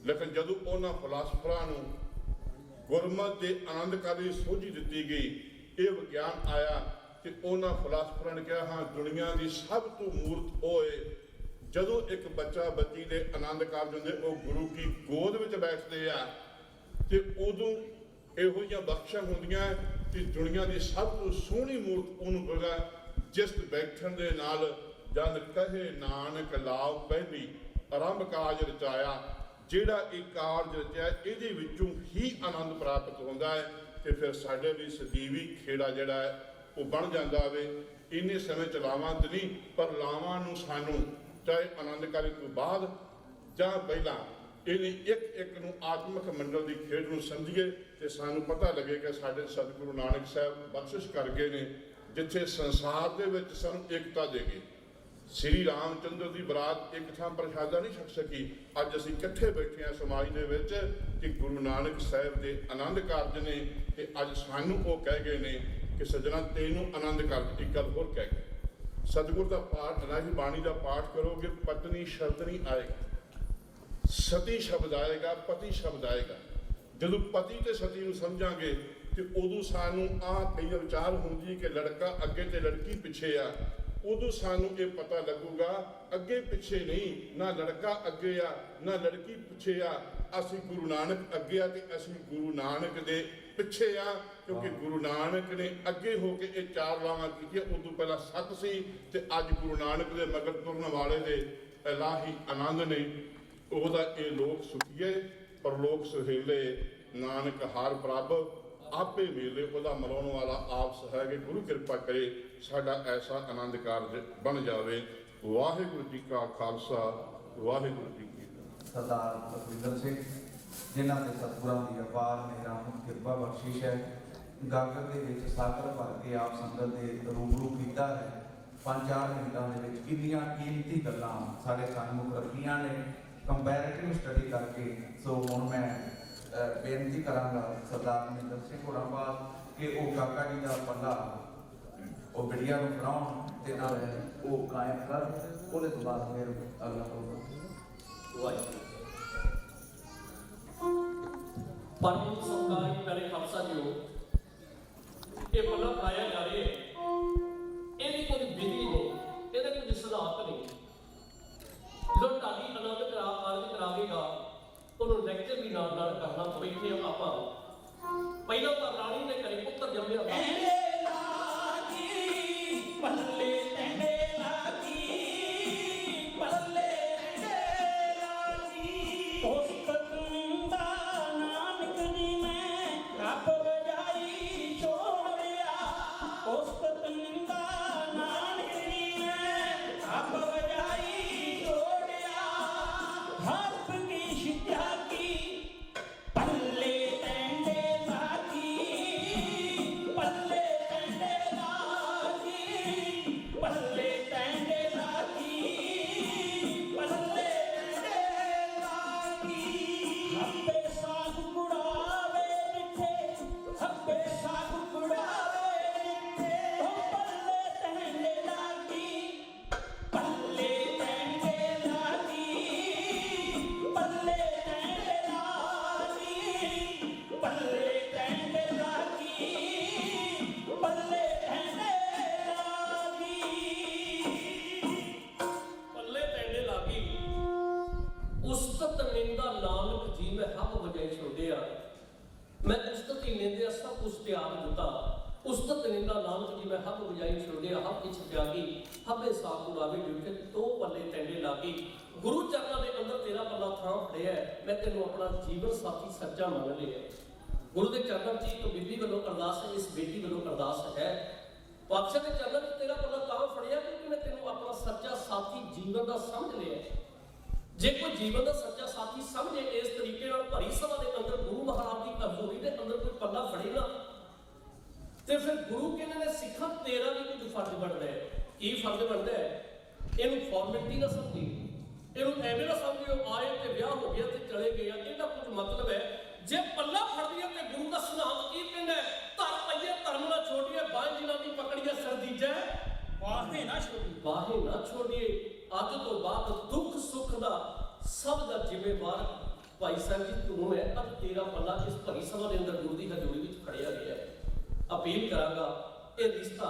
ਲੇਕਿਨ ਜਦੋਂ ਉਹਨਾਂ ਫਲਸਫਰਾਂ ਨੂੰ ਗੁਰਮਤ ਦੇ ਆਨੰਦਕਾਰੀ ਸੋਝੀ ਦਿੱਤੀ ਗਈ, ਇਹ ਵਿਗਿਆਨ ਆਇਆ ਕਿ ਉਹਨਾਂ ਫਲਸਫਰਾਂ ਨੇ ਕਿਹਾ ਹਾਂ ਦੁਨੀਆ ਦੀ ਸਭ ਤੋਂ ਮੂਰਤ ਉਹ ਹੈ ਜਦੋਂ ਇੱਕ ਬੱਚਾ ਬੱਚੀ ਦੇ ਆਨੰਦ ਕਾਰਜ ਹੁੰਦੇ ਉਹ ਗੁਰੂ ਕੀ ਗੋਦ ਵਿੱਚ ਬੈਠਦੇ ਆ, ਤੇ ਉਦੋਂ ਇਹੋ ਜਿਹੀਆਂ ਬਖਸ਼ਾਂ ਹੁੰਦੀਆਂ ਕਿ ਦੁਨੀਆ ਦੀ ਸਭ ਤੋਂ ਸੋਹਣੀ ਮੂਰਤ ਉਹਨੂੰ ਬਗਾ ਜਿਸ ਬੈਠਣ ਦੇ ਨਾਲ ਜਨ ਕਹੇ ਨਾਨਕ ਲਾਭ ਪਹਿਲੀ ਆਰੰਭ ਕਾਜ ਰਚਾਇਆ। ਜਿਹੜਾ ਇਹ ਕਾਰਜ ਰਚਿਆ ਇਹਦੇ ਵਿੱਚੋਂ ਹੀ ਆਨੰਦ ਪ੍ਰਾਪਤ ਹੁੰਦਾ ਹੈ ਤੇ ਫਿਰ ਸਾਡੇ ਵੀ ਸਦੀਵੀ ਖੇੜਾ ਜਿਹੜਾ ਹੈ ਉਹ ਬਣ ਜਾਂਦਾ ਵੇ। ਇੰਨੇ ਸਮੇਂ ਚ ਲਾਵਾਂ ਤੇ ਨਹੀਂ, ਪਰ ਲਾਵਾਂ ਨੂੰ ਸਾਨੂੰ ਚਾਹੇ ਆਨੰਦਕਾਰੀ ਤੋਂ ਬਾਅਦ ਜਾਂ ਪਹਿਲਾਂ ਇਹਨੇ ਇੱਕ ਇੱਕ ਨੂੰ ਆਤਮਿਕ ਮੰਡਲ ਦੀ ਖੇਡ ਨੂੰ ਸਮਝੀਏ ਤੇ ਸਾਨੂੰ ਪਤਾ ਲੱਗੇ ਕਿ ਸਾਡੇ ਸਤਿਗੁਰੂ ਨਾਨਕ ਸਾਹਿਬ ਬਖਸ਼ਿਸ਼ ਕਰ ਗਏ ਨੇ ਜਿੱਥੇ ਸੰਸਾਰ ਦੇ ਵਿੱਚ ਸਾਨੂੰ ਏਕਤਾ ਦੇ ਗਏ। ਸ੍ਰੀ ਰਾਮ ਚੰਦਰ ਦੀ ਬਰਾਤ ਇੱਕ ਥਾਂ ਪ੍ਰਸ਼ਾਦਾ ਨਹੀਂ ਛਕ ਸਕੀ, ਅੱਜ ਅਸੀਂ ਇਕੱਠੇ ਬੈਠੇ ਹਾਂ ਸਮਾਜ ਦੇ ਵਿੱਚ ਕਿ ਗੁਰੂ ਨਾਨਕ ਸਾਹਿਬ ਦੇ ਆਨੰਦ ਕਾਰਜ ਨੇ ਤੇ ਅੱਜ ਸਾਨੂੰ ਉਹ ਕਹਿ ਗਏ ਨੇ ਕਿ ਸੱਜਣਾ ਤੈਨੂੰ ਆਨੰਦ ਕਾਰਜ। ਇੱਕ ਗੱਲ ਹੋਰ ਕਹਿ ਗਏ, ਸਤਿਗੁਰ ਦਾ ਪਾਠ ਰਾਹੀ ਬਾਣੀ ਦਾ ਪਾਠ ਕਰੋਗੇ ਪਤਨੀ ਸ਼ਬਦ ਨਹੀਂ ਆਏਗਾ, ਸਤੀ ਸ਼ਬਦ ਆਏਗਾ, ਪਤੀ ਸ਼ਬਦ ਆਏਗਾ। ਜਦੋਂ ਪਤੀ ਤੇ ਸਤੀ ਨੂੰ ਸਮਝਾਂਗੇ ਤੇ ਉਦੋਂ ਸਾਨੂੰ ਆਹ ਕਈ ਵਿਚਾਰ ਹੁੰਦੀ ਕਿ ਲੜਕਾ ਅੱਗੇ ਤੇ ਲੜਕੀ ਪਿੱਛੇ ਆ, ਉਦੋਂ ਸਾਨੂੰ ਇਹ ਪਤਾ ਲੱਗੂਗਾ ਅੱਗੇ ਪਿੱਛੇ ਨਹੀਂ, ਨਾ ਲੜਕਾ ਅੱਗੇ ਆ ਨਾ ਲੜਕੀ ਪਿੱਛੇ ਆ, ਅਸੀਂ ਗੁਰੂ ਨਾਨਕ ਅੱਗੇ ਆ ਤੇ ਅਸੀਂ ਗੁਰੂ ਨਾਨਕ ਦੇ ਪਿੱਛੇ ਆ, ਕਿਉਂਕਿ ਗੁਰੂ ਨਾਨਕ ਨੇ ਅੱਗੇ ਹੋ ਕੇ ਇਹ ਚਾਰ ਲਾਵਾਂ ਕੀਤੀਆਂ। ਉਦੋਂ ਪਹਿਲਾਂ 7 ਸੀ ਤੇ ਅੱਜ ਗੁਰੂ ਨਾਨਕ ਦੇ ਮਗਰ ਤੁਰਨ ਵਾਲੇ ਦੇ ਇਲਾਹੀ ਆਨੰਦ ਨੇ। ਉਹਦਾ ਇਹ ਲੋਕ ਸੁਖੀਏ ਪਰਲੋਕ ਸੁਹੇਲੇ, ਨਾਨਕ ਹਰ ਪ੍ਰਭ ਆਪੇ ਮੇਲੇ। ਉਹਦਾ ਮਲਾਉਣ ਵਾਲਾ ਆਪ ਸਹਾਇ। ਗੁਰੂ ਕਿਰਪਾ ਕਰੇ ਸਾਡਾ ਐਸਾ ਆਨੰਦ ਕਾਰਜ ਬਣ ਜਾਵੇ। ਵਾਹਿਗੁਰੂ ਜੀ ਕਾ ਖਾਲਸਾ, ਵਾਹਿਗੁਰੂ ਜੀ ਕੀ ਫਤਿਹ। ਸਰਦਾਰ ਬਲਵਿੰਦਰ ਸਿੰਘ ਜਿਨ੍ਹਾਂ ਦੇ ਸਤਿਗੁਰਾਂ ਦੀ ਅਪਾਰ ਮਿਹਰਾਂ ਕਿਰਪਾ ਬਖਸ਼ਿਸ਼ ਹੈ, ਗਾਗਰ ਦੇ ਵਿੱਚ ਸਾਗਰ ਭਰ ਕੇ ਆਪ ਸੰਗਤ ਦੇ ਰੂਬਰੂ ਕੀਤਾ ਹੈ। 5-4 ਮਿੰਟਾਂ ਦੇ ਵਿੱਚ ਕਿੰਨੀਆਂ ਕੀਮਤੀ ਗੱਲਾਂ ਸਾਡੇ ਸਾਹਮਣੇ ਰੱਖੀਆਂ ਨੇ ਕੰਪੈਰੀਟਿਵ ਸਟੱਡੀ ਕਰਕੇ। ਸੋ ਹੁਣ ਮੈਂ ਬੇਨਤੀ ਕਰਾਂਗਾ ਸਰਦਾਰ ਮਹਿੰਦਰ ਸਿੰਘ ਹੋਰਾਂ ਕਿ ਉਹ ਕਾਕਾ ਜੀ ਦਾ ਪੱਲਾ ਉਹ ਬਿੜੀਆਂ ਨੂੰ ਫੜਾਉਣ ਤੇ ਨਾਲ ਉਹ ਕਾਇਮ ਕਰ, ਉਹਦੇ ਤੋਂ ਬਾਅਦ ਫਿਰ ਅਗਲਾ ਪ੍ਰੋਗਰਾਮ। ਪਰਮ ਸੰਸਕਾਰੀ ਪਿਆਰੇ ਖਾਲਸਾ ਜੀਓ, ਇਹ ਪੱਲਾ ਫੜਾਇਆ ਜਾ ਰਿਹਾ ਹੈ, ਇਹਦੀ ਕੋਈ ਵਿਧੀ ਨਹੀਂ, ਇਹਦਾ ਕੋਈ ਸਿਧਾਂਤ ਨਹੀਂ। ਜਦੋਂ ਢਾਲੀ ਆਨੰਦ ਕਾਰਜ ਕਰਾਵੇਗਾ ਉਹਨੂੰ ਲੈਕਚਰ ਵੀ ਨਾਲ ਨਾਲ ਕਰਨਾ ਬੈਠੇ ਆਪਾਂ। ਪਹਿਲਾਂ ਤਾਂ ਰਾਣੀ ਦੇ ਘਰੇ ਪੁੱਤਰ ਜੰਮਿਆ ਗੁਰੂ ਚਰਨਾਂ ਦੇ ਅੰਦਰ ਤੇਰਾ ਪੱਲਾ ਥਾਂ ਫੜਿਆ, ਮੈਂ ਤੈਨੂੰ ਆਪਣਾ ਜੀਵਨ ਸਾਥੀ ਸੱਚਾ ਮੰਨ ਲਿਆ। ਗੁਰੂ ਦੇ ਚਰਨਾਂ 'ਚ ਇੱਕ ਬੀਬੀ ਵੱਲੋਂ ਅਰਦਾਸ ਹੈ, ਇਸ ਬੇਟੀ ਵੱਲੋਂ ਅਰਦਾਸ ਹੈ। ਪਾਤਸ਼ਾਹ ਦੇ ਚਰਨਾਂ 'ਚ ਤੇਰਾ ਪੱਲਾ ਤਾਂ ਫੜਿਆ ਕਿਉਂਕਿ ਮੈਂ ਤੈਨੂੰ ਆਪਣਾ ਸੱਚਾ ਸਾਥੀ ਜੀਵਨ ਦਾ ਸਮਝ ਲਿਆ। ਜੇ ਕੋਈ ਜੀਵਨ ਦਾ ਸੱਚਾ ਸਾਥੀ ਸਮਝੇ ਇਸ ਤਰੀਕੇ ਨਾਲ ਭਰੀ ਸਭਾ ਦੇ ਅੰਦਰ ਗੁਰੂ ਮਹਾਰਾਜ ਦੀ ਹਜ਼ੂਰੀ ਦੇ ਅੰਦਰ ਕੋਈ ਪੱਲਾ ਫੜੇ ਨਾ ਤੇ ਫਿਰ ਗੁਰੂ ਕਹਿੰਦੇ ਨੇ ਸਿੱਖਾਂ ਤੇਰਾ ਵੀ ਕੁਝ ਫਰਜ਼ ਬਣਦਾ ਹੈ। ਕੀ ਫਰਜ਼ ਬਣਦਾ ਹੈ? ਇਹਨੂੰ ਫਾਰਮੈਲਿਟੀ ਨਾ ਸਮਝੀ, ਇਹਨੂੰ ਐਵੇਂ ਨਾ ਸਮਝਿਓ ਆਏ ਤੇ ਵਿਆਹ ਹੋ ਗਿਆ ਤੇ ਚਲੇ ਗਏ ਆ। ਇਹਦਾ ਕੁਝ ਮਤਲਬ ਹੈ ਜੇ ਪੱਲਾ ਫੜਦੀ ਹੈ ਤੇ ਗੁਰੂ ਦਾ ਸਿਧਾਂਤ ਕੀ ਕਹਿੰਦਾ ਹੈ, ਧਰ ਪਈਏ ਧਰਮ ਨਾ ਛੋੜੀਏ, ਬਾਂਹ ਜਿਨ੍ਹਾਂ ਦੀ ਪਕੜੀਏ ਸਰਦੀਜੈ ਵਾਹੇ ਨਾ ਛੋੜੀਏ, ਵਾਹੇ ਨਾ ਛੋੜੀਏ। ਅੱਜ ਤੋਂ ਬਾਅਦ ਦੁੱਖ ਸੁੱਖ ਦਾ ਸਭ ਦਾ ਜ਼ਿੰਮੇਵਾਰ ਭਾਈ ਸਾਹਿਬ ਜੀ ਤੂੰ ਹੈ। ਅੱਜ ਤੇਰਾ ਪੱਲਾ ਇਸ ਭਰੀ ਸਭਾ ਦੇ ਅੰਦਰ ਗੁਰੂ ਦੀ ਹਜ਼ੂਰੀ ਵਿੱਚ ਖੜਿਆ ਗਿਆ ਹੈ। ਅਪੀਲ ਕਰਾਂਗਾ ਇਹ ਰਿਸ਼ਤਾ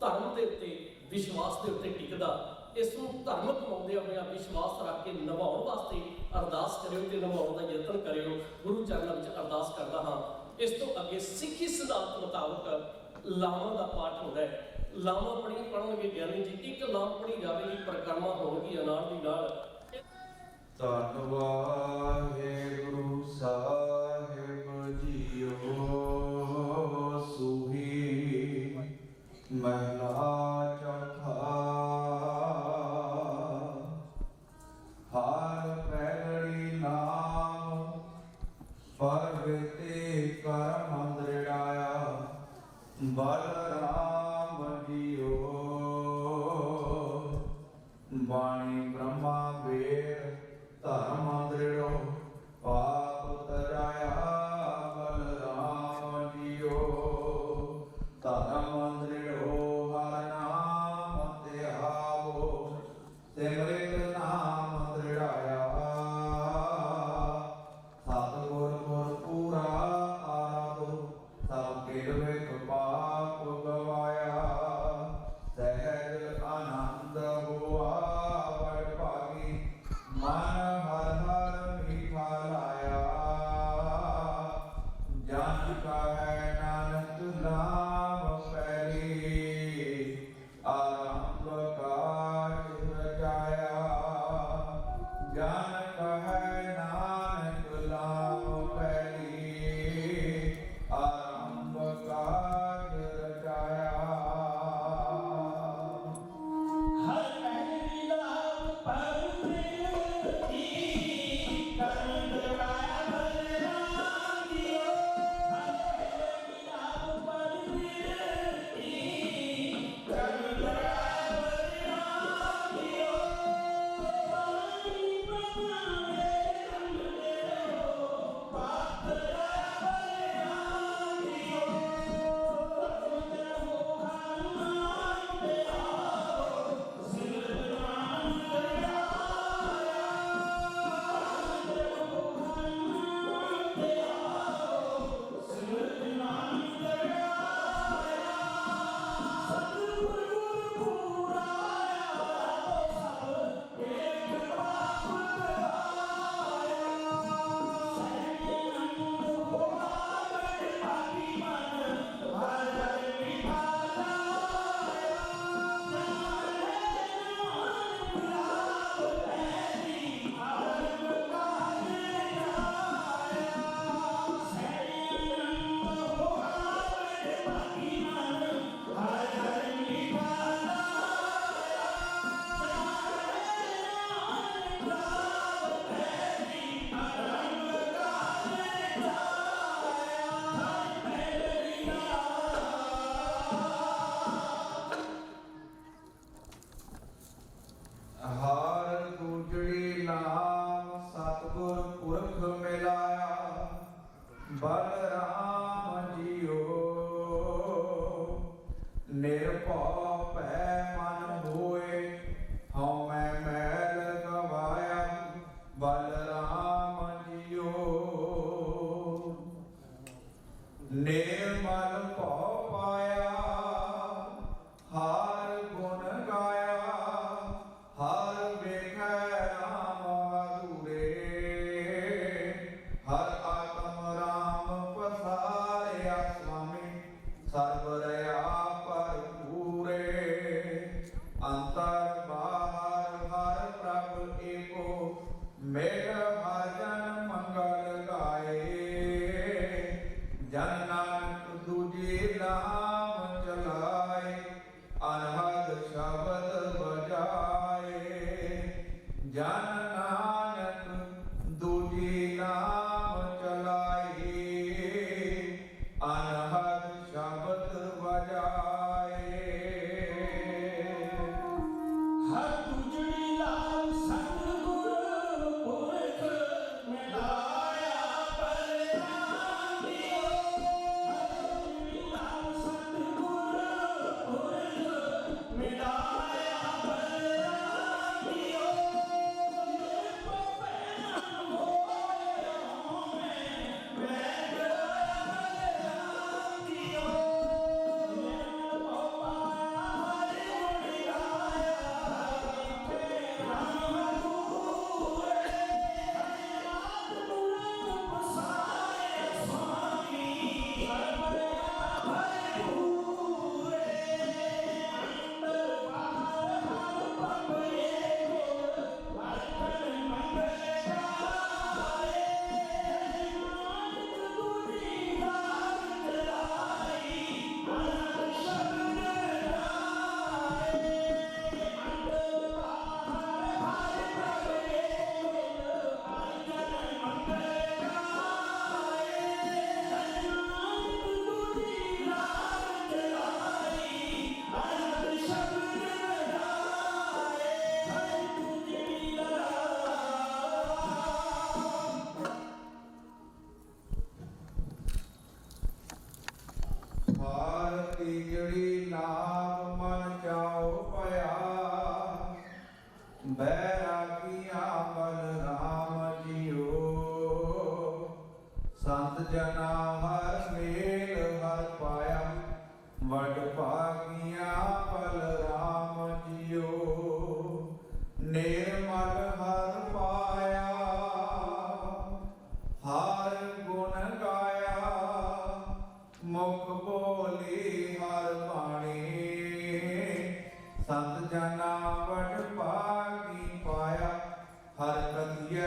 ਧਰਮ ਦੇ ਉੱਤੇ ਵਿਸ਼ਵਾਸ ਦੇ ਉੱਤੇ ਟਿਕਦਾ, ਇਸ ਨੂੰ ਧਰਮ ਕਮਾਉਂਦੇ ਹੋਏ ਵਿਸ਼ਵਾਸ ਰੱਖ ਕੇ ਨਿਭਾਉਣ ਵਾਸਤੇ ਅਰਦਾਸ ਕਰਿਓ ਤੇ ਨਿਭਾਉਣ ਦਾ ਯਤਨ ਕਰਿਓ। ਗੁਰੂ ਚਰਨਾਂ ਵਿੱਚ ਅਰਦਾਸ ਕਰਦਾ ਹਾਂ। ਇਸ ਤੋਂ ਅੱਗੇ ਸਿੱਖੀ ਸਿਧਾਂਤ ਮੁਤਾਬਕ ਲਾਵਾਂ ਦਾ ਪਾਠ ਹੁੰਦਾ ਹੈ। ਲਾਵਾਂ ਪੜ੍ਹਨਗੇ ਗਿਆਨੀ ਜੀ, ਇੱਕ ਲਾਮ ਪੜ੍ਹੀ ਜਾਵੇਗੀ, ਪਰਿਕਰਮਾ ਹੋਣਗੀਆਂ ਨਾਲ ਦੀ ਨਾਲ। ਧੰਨ ਵਾਹਿਗੁਰੂ ਸਾਹਿਬ ਜੀਓ, ਸੂਹੀ ਮਹਿਲਾ ਚੌਥਾ। ਹਰ ਪੈੜੀ ਨਾਮ ਪਰਵਿਤੇ ਕਰਮ ਅੰਦਰਿੜਾਇਆ, ਬਲਰਾਮ ਜੀਓ ਬਾਣੀ ਬ੍ਰਹਮਾ ਵੇਦ ਧਰਮ ਅੰਦਰਿੜੋ, ਪਾਪ ਤਰਾਇਆ ਬਲਰਾਮ ਜੀਓ। ਧਰਮ ਅੰਦਰਿੜੋ ਹਰ ਨਾਮ ਧਿਆਵੋ, ਸਿਮਰਿਤ ਨਾਮ ਅੰਦਰਿੜਾਇਆ। ਸਤਿਗੁਰ ਗੁਰ ਪੂਰਾ ਆਰਾਧੋ, ਸਭ ਕਿਰਤ ਪਾਪ ਗਵਾਇਆ। ਸਹਿਜ ਆਨੰਦ ਹੋਆ ਬੜ ਭਾਗੀ, ਮਨ ਹਰ ਹਰ ਮੀਠਾ ਲਾਇਆ। ਜਨ ਕਹੈ ਨਾਨਕ ਨਾਮ ਪੈਰੀ, ਆਰੰਭ ਕਾਜ ਰਚਾਇਆ। ਜਨ ਕਹੈ ਨਾਨਕ ਨਾਮ ਪੈਰੀ, ਆਰੰਭ ਕਾਜ ਰਚਾਇਆ। ਹਰ ਪਹਿਲੀ ਨਾਮ ਪਰਮੇਤੀ, ਕਰਮ ਦਵਾਇਆ ਬਲਰਾਮ ਜੀਓ। ਹਰ ਪਹਿਲੀ ਨਾਮ ਪਰਮੇਤੀ, ਕਰਮ ਦਵਾਇਆ ਬਲਰਾਮ ਜੀਓ। ਪਾਣੀ ਬ੍ਰਹਮਾ ਵੇਦ ਅੰਦਰਿੜੋ, ਪਾਪ ਤਰਾਇਆ ਬਲਰਾਮ ਜੀਓ। ਸਤਿਗੁਰ ਹੋ ਹਨੂਮਾਨ ਤੇ ਆਵੋ, ਸਿਮਰਨ ਨਾਮ ਧਿਆਇਆ। ਸਤਿਗੁਰ ਹੋ ਹਨੂਮਾਨ ਤੇ ਆਵੋ, ਸਿਮਰਨ ਨਾਮ ਧਿਆਇਆ। ਸਤਿਗੁਰ ਗੁਰ ਪੂਰਾ ਆਰਾਧੋ, ਸਭ ਏਕ ਪਾਪ ਗਵਾਇਆ। ਸਹਿਜ ਆਨੰਦ ਹੋਆ ਬੜ ਭਾਗੀ, ਮਨ ਹਰ ਹਰ ਮੀਠਾ ਲਾਇਆ। ਨਾਨਕ ਨਾਮ ਪੈਰੀ, ਆਰੰਭ ਕਾਜ ਰਚਾਇਆ। ਸਹਿਜ ਆਨੰਦ ਹੋਆ ਬੜ ਭਾਗੀ, ਮਨ ਹਰ ਹਰ ਮੀਠਾ ਲਾਇਆ। ਨਾਨਕ ਨਾਮ ਪੈਰੀ, ਆਰੰਭ ਕਾਜ ਰਚਾਇਆ। ਪਹਿਲੀ ਹਰ ਦੂਜੜੀ ਨਾਮ ਸਤਿਗੁਰ ਪੁਰਖ ਮਿਲਾਇਆ। ਬਲਰਾਮ ਜੀਓ ਨਿਰਭਉ ਭੈ ਮਨ ਹੋਏ, ਹਉ ਮੈਂ ਮੈਲ ਗਵਾਇਆ। ਬਲਰਾਮ ਜੀਓ ਨਿਰਮਲ ਭਉ ਪਾਇਆ, ਹਰ ਗੁਣ ਗਾਇਆ। ਹਰ ਵੇਖੈ ਰਾਮ ਅਧੂਰੇ, ਹਰ ਆਤਮ ਰਾਮ ਪਸਾਰਿਆ। ਸੁਆਮੀ ਸਰਬ ਰਹਾ ਭਰਪੂਰੇ, ਅੰਤਰ ਬਾਹਰ ਹਰ ਪ੍ਰਭ ਏਕੋ। ਮੇਘ ਹਰ ਜਨ ਮੰਗਲ ਗਾਏ, ਜਨ ਨਾਨਕ ਦੂਜੀ ਨਾਮ ਚਲਾਏ। ਅਨਹਦ ਸ਼ਬਦ ਬਜਾਏ, ਜਨ ਨਾਨਕ ਦੂਜੀ ਨਾਮ ਚਲਾਏ। ਅਨਹਦ ਸ਼ਬਦ ਬਜਾਏ। ਹਰ बैरागिया बलराम जियो संत जना हर मेल हर पाया वड भागिया बलराम जियो निर्मल हर पाया हर गुण गाया मुख बोली हर बाणी संत जना वड भागी पाया हर कथिय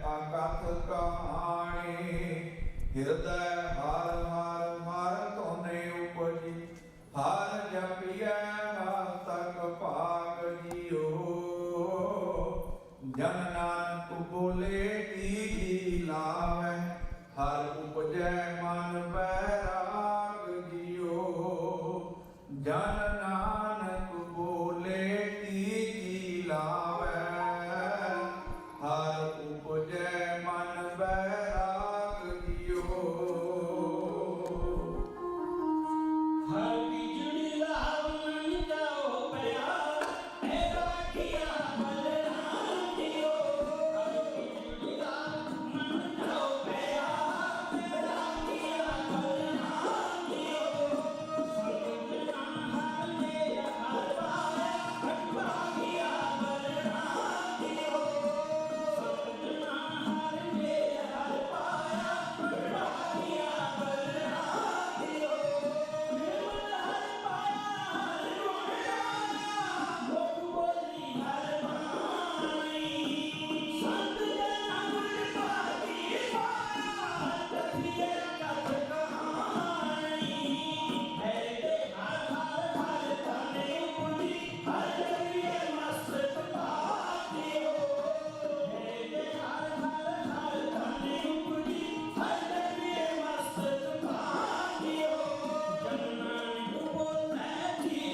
अकथ कहानी हृदय हर हर हर तोने उपजी हर जपिय मस्तक भाग जियो जन नानक बोले की लावे हर उपजै मन बैराग जियो जन नानक बोले की लावे हर उपजै मन बैराग जियो हर बिजली लावन जाओ प्यार है राखिया बलराम जियो हर बिजली लावन जाओ प्यार है राखिया बलराम जियो संगना हर ले हर पाया हर राखिया बलराम जियो संगना हर ले हर पाया हर राखिया बलराम जियो निर्मल हर पाया हर गुण गाया मुख बोली हर बाणी संत जना वड भागी पाया हर कथिय कथ कहानी है दे हर हर हर तने उपजी हर जपिय मस्तक भागियो है दे हर हर हर तने उपजी हर जपिय मस्तक भागियो जन नानक बोले की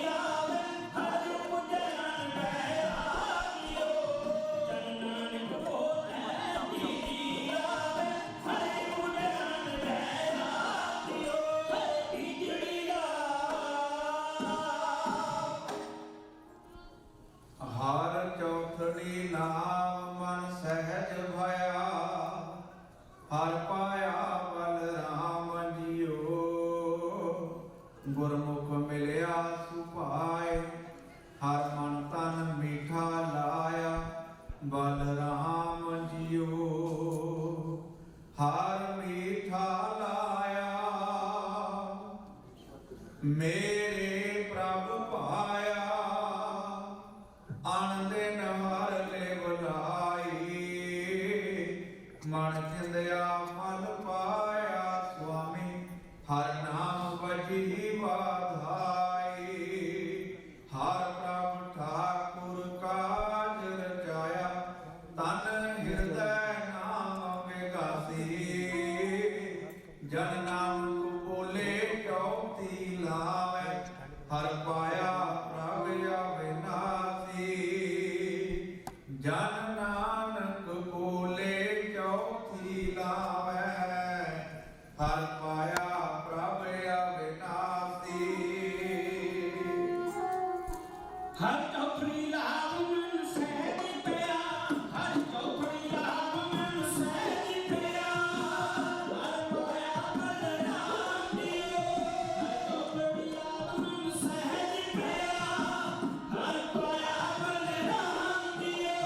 लावे हर उपजन बैरागियो जन नानक बोले की लावे हर उपजन बैरागियो बिजली ला हर चौथड़ी नाम मन सहज भया हर पाया बलराम जियो गुरमुख मिलया सुभाए हर मन तन मीठा लाया बलराम जियो हर मीठा लाया मेरे प्रभ पाया अन दिन हर ले बुलाई मन चिंदया फल पाया स्वामी हर नाम बजी बाधाई हर प्रभ ठाकुर काज रचाया तन हृदय नाम विगासी जन नानक बोले चौथी लावे हर पाया प्रभ अविनाशी जन नानक बोले चौथी लावे हर पाया प्रभ अविनाशी हर चौखड़ी लावन सहज पिया हर चौखड़ी लावन सहज पिया हर पाया बलराम जियो हर चौखड़ी लावन सहज पिया हर पाया बलराम जियो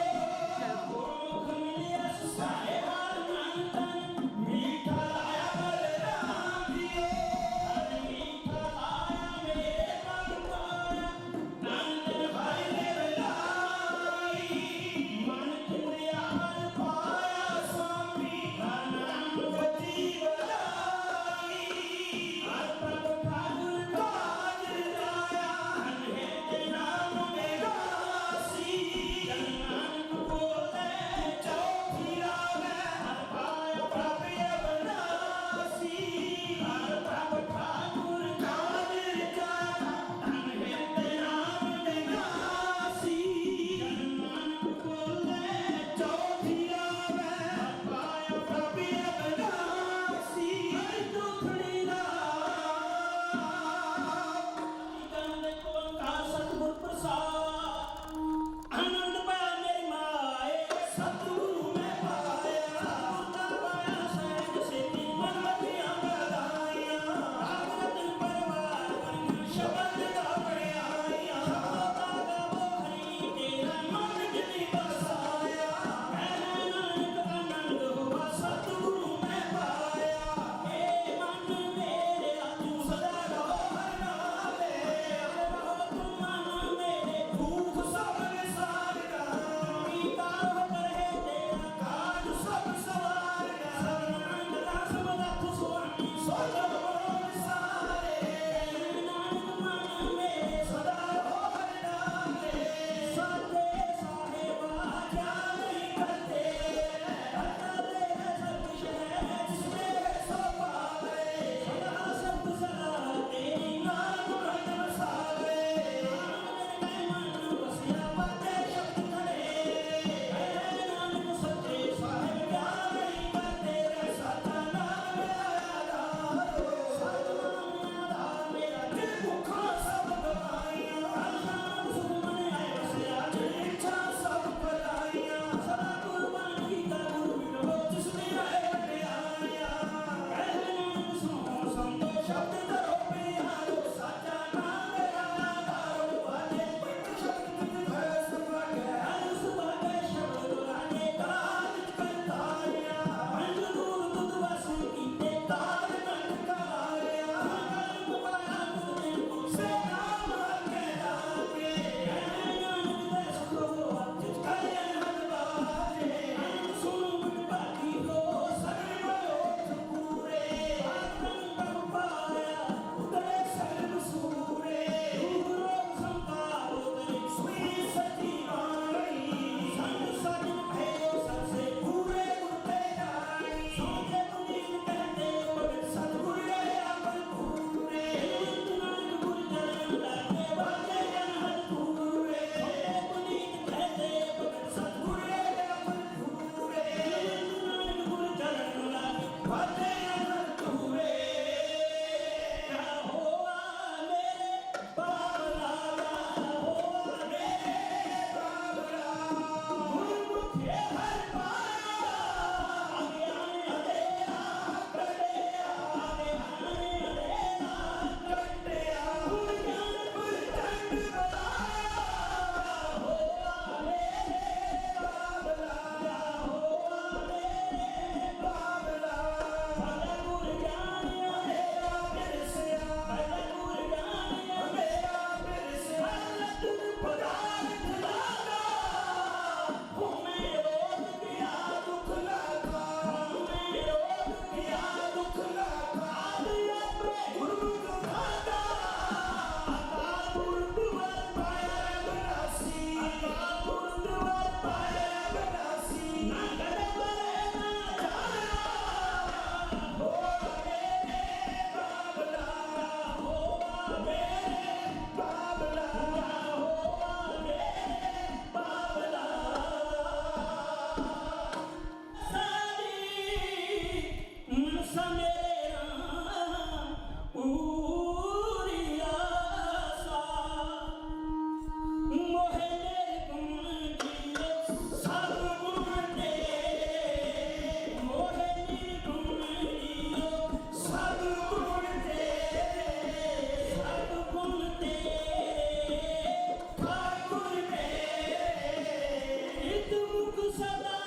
सदा